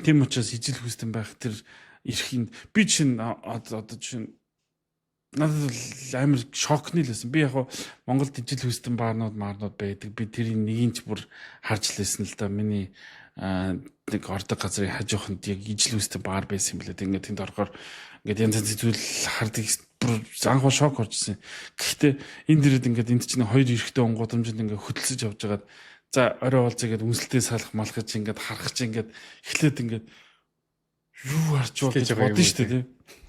Тийм учраас ижил хүстэн байх тэр эрхийн би чинь одоо чинь надад амар шокны л байсан. Би яг Монголд ижил хүстэн баарнууд байдаг. Би тэрийг нэгийнч бүр харж лээсэн л да. Миний нэг ордог газрын хажууханд яг ижил үстэй бар байсан юм билээ. Ингээд тэнд орохоор ингээд янз янзын зүйл хардаг анхаа шок оржсэн. Гэхдээ энэ дэрэд ингээд энд чинь хоёр эрэхтэй онгуудамжинд ингээд хөдөлсөж явж байгаад за орой уулзаа гэдэг үнсэлтэй салах малах гэж ингээд харах чинь ингээд эхлээд ингээд юу харж байгаа гэж бодсон шүү дээ.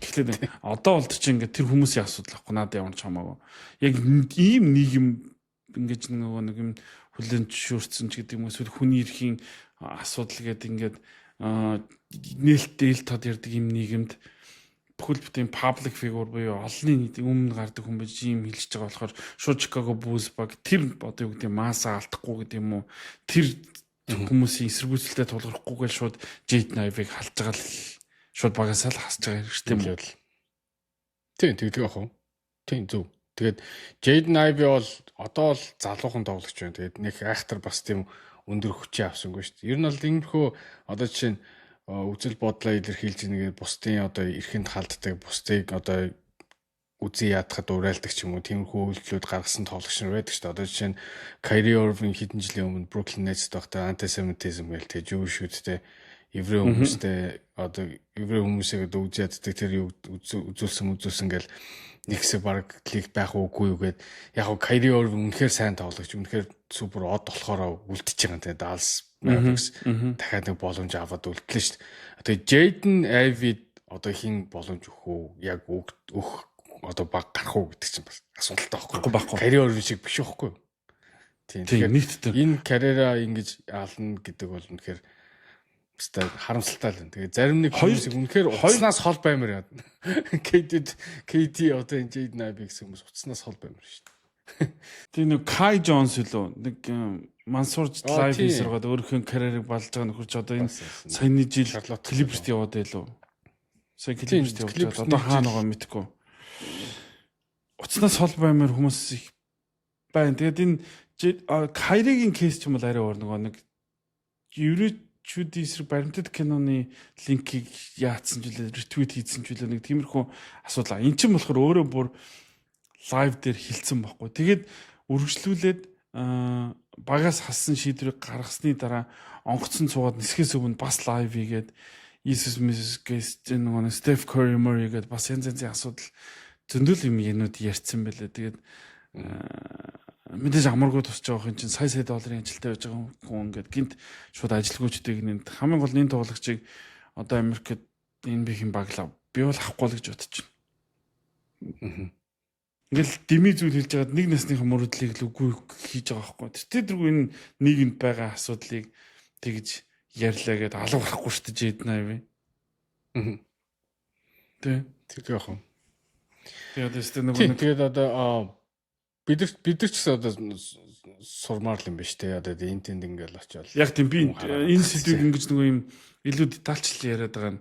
Эхлээд одоо болд чи ингээд тэр хүмүүсийн асуудал ахгүй надад ямар ч хамаагүй. Яг ийм нийгэм ингээд нэг юм хүлэн зөвшөөрсөн ч гэдэг юм эсвэл хүний эрхийн асуудал гэдэг ингээд нээлттэй ил тод ярддаг юм нийгэмд бүхэл бүтэн паблик фигур буюу олонний нийтийн өмнө гардаг хүн байж ийм хэлж байгаа болохоор шууд Chicago Bulls баг тэр одоо юу гэдэг масаа алдахгүй гэдэг юм уу тэр хүмүүсийн эсэргүүцэлтэй тулгархгүйгээл шууд Jade Knive-ыг халж байгаа л шууд багасаа л хасж байгаа хэрэгтэй юм бол тийм тэгдэг ах уу тийм зөв тэгээд Jade Knive бол одоо л залуухан тоглогч байна тэгээд нэг айхтар бас тийм өндөр хүчээ авсангүй шүү дээ ер нь бол ингэхөө одоо жишээ нь үзэл бодлоо илэрхийлж нэгээ бусдын одоо эрхэнд халддаг бусдыг одоо үзий ядахад урайлдаг ч юм уу тиймэрхүү үйлдэлүүд гаргасан тоглогч нар байдаг шүү дээ. Одоо жишээ нь Kyrie Irving хэдэн жилийн өмнө Brooklyn Nets байхдаа антисемитизм гээл тэгж юу шүүдтэй еврей хүмүүстэй одоо еврей хүмүүсээ үзий яддаг тэр юу үзүүлсэн гээл нэг хэсэг баг лиг байх уугүй юу гэд яг нь Kyrie Irving үнэхээр сайн тоглогч үнэхээр супер од болохоор үлдчихэж байгаа юм те Dallas Mavericks дахиад нэг боломж аваад үлдлээ шүү дээ. Одоо Jaden Ivey одоо хин боломж өгөх үү яг өөх одоо баг гарах уу гэдэг чинь бас асуудалтай байхгүй. Карьер шиг биш байхгүй. Тийм. Тэгэхээр энэ карьераа ингэж аална гэдэг бол үнэхээр өстой харамсалтай л байна. Тэгээ зарим нэг хүмүүсийг үнэхээр уцснаас хол баймаар яа. KD одоо энэ Jaden Ivey гэсэн хүмүүс уцснаас хол баймаар шүү дээ. Тийм нэг Kai Jones үлээ нэг Мансуур лайв хийсэргээд өөрийнхөө карьерийг балж байгаа нөхөрч одоо энэ саяны жил Clippers яваад байлуу. Сая Clippers яваад одоо хаана байгаа мэдэхгүй. Уцснаас хол баймаар хүмүүс их байна. Тэгээд энэ Kyrie-гийн кейс ч юм бол арай өөр нэг ерөөчүүд эсрэг баримтат киноны линкийг яатсан ч үлээ ретвит хийсэн ч үлээ нэг тиймэрхүү асуудал. Энд чинь болохоор өөрөө бүр лайв дээр хилцсэн байхгүй. Тэгээд үргэлжлүүлээд багаас хассан шийдвэрийг гаргасны дараа онгоцсон цугаад нисхээс өмнө бас лайв хийгээд Иесус Мисс гэс нэг Steph Curry Murray гэдэг бас янз янзын асуудал зөндөл юм янууд ярьсан байлаа. Тэгээд мэдээж амаргүй тусч байгаа юм чинь сая $100 ажилтаа байж байгаа хүн ингээд гинт шууд ажилгүйчдийг нэнд хамгийн гол энэ тоглогчийг одоо Америкт NBA-ийн баглаа би бол авахгүй л гэж бодож байна. Ингээл дими зүйл хэлж байгаад нэг насныхан мөрөдлийг л үгүй хийж байгаа байхгүй. Тэрдэргүй энэ нийгэмд байгаа асуудлыг тэгж ярьлаа гэдээ алга гарахгүй шүү дээ Jade Knive. Тэг яах вэ? Тэгээд одоо бид нар ч гэсэн одоо сурмаар л юм байна шүү дээ. Одоо энэ тэнд ингээл очиод. Яг тийм би энэ сэдвийг ингэж нэг юм илүү детальчлал яриад байгаа нь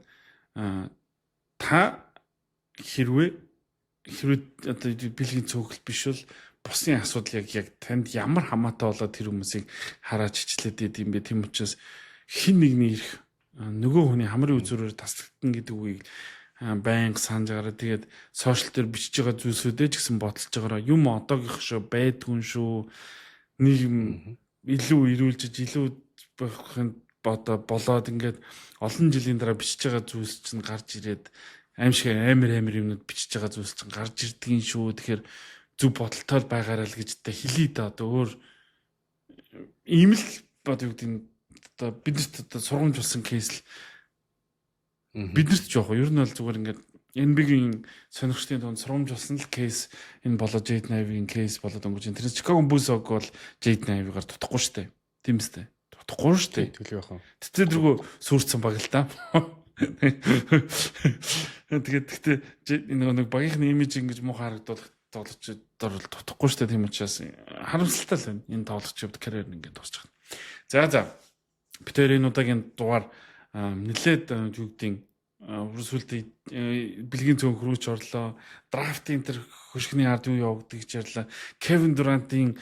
та хэрвээ одоо бэлгийн цөөхөл биш бол бусын асуудал яг танд ямар хамаатай болоод тэр хүмүүсийг хараач хичлээд идэм бэ. Тийм учраас хин нэгний ирэх нөгөө хүний хамрын үзүүрээр таслагдана гэдэг үгийг байнга санаж гараа. Тэгээд сошиал дээр бичиж байгаа зүйлсүүдээ ч гэсэн бодолж байгаараа юм одоогийнх шүү байдгүй шүү. Нийгэм илүү ирүүлж илүү байхын болоод ингээд олон жилийн дараа бичиж байгаа зүйлс чинь гарч ирээд аимшиг амар юмнууд бичиж байгаа зүйлс чинь гарч ирдгийн шүү. Тэгэхээр зөв бодолтой байгаарай л гэж та хэлий да. Одоо өөр ийм л одоо юу гэдэг одоо биднэрт одоо сургамж болсон кейс л биднэрт жоох ер нь бол зүгээр ингээд NBA-гийн сонирхчдын дунд сургамж болсон л кейс энэ болоо Jade Knive-ийн кейс болоод өнгөж энэ. Тэр Chicago Bulls-ог бол Jade Knive-гаар дутахгүй шүү дээ. Тийм үстэй. Дутахгүй шүү дээ. Тэгэл яах вэ? Тэтэл дэргөө сүрцэн баг л та. Тэгээд нэг багийнхны имиж ингэж муу харагдуулах тоглогчдод бол дутахгүй шүү дээ. Тийм учраас харамсалтай л байна. Энэ тоглогчид карьер ингээд дуусчих. За бид энэ удаагийн дугаар нэлээд юу гэдгийг сүлдээ бэлгийн цөөн хөрөөч орлоо. Драфтын тэр хөшгөний ард юу явагдгийг ч ярьлаа. Kevin Durant-ийн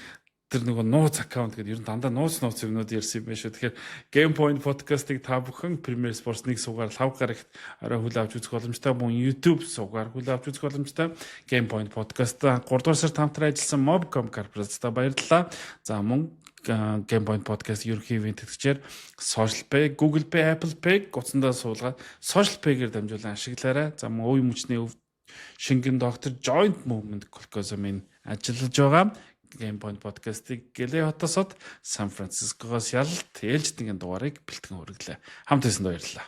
тэр нөгөө нууц аккаунт гэдэг ер нь дандаа нууц юмнууд ярьсан юм байна шүү. Тэгэхээр Game Point podcast-ыг та бүхэн Premier Sports 1 суугаар лав гарагт орой хүлээ авч үзэх боломжтой, мөн YouTube суугаар хүлээ авч үзэх боломжтой. Game Point podcast 3 дугаар сард хамтран ажилласан Mobcom Corporate-тай баярлалаа. За мөн Game Point podcast ерөнхий ивент тэтгэгчээр Social Pay, Google Pay, Apple Pay гуцандаа суулгаад Social Pay-гээр дамжуулан ашиглаарай. За мөн үе мөчний шингэн доктор Joint Movement Colcosum-ын ажиллаж байгаа Game Point podcast-ыг Гэлээ хотосод Сан Францискогоос ялалт ээлжидгийн дугаарыг бэлтгэн хүргэлээ. Хамт байсан баярлалаа.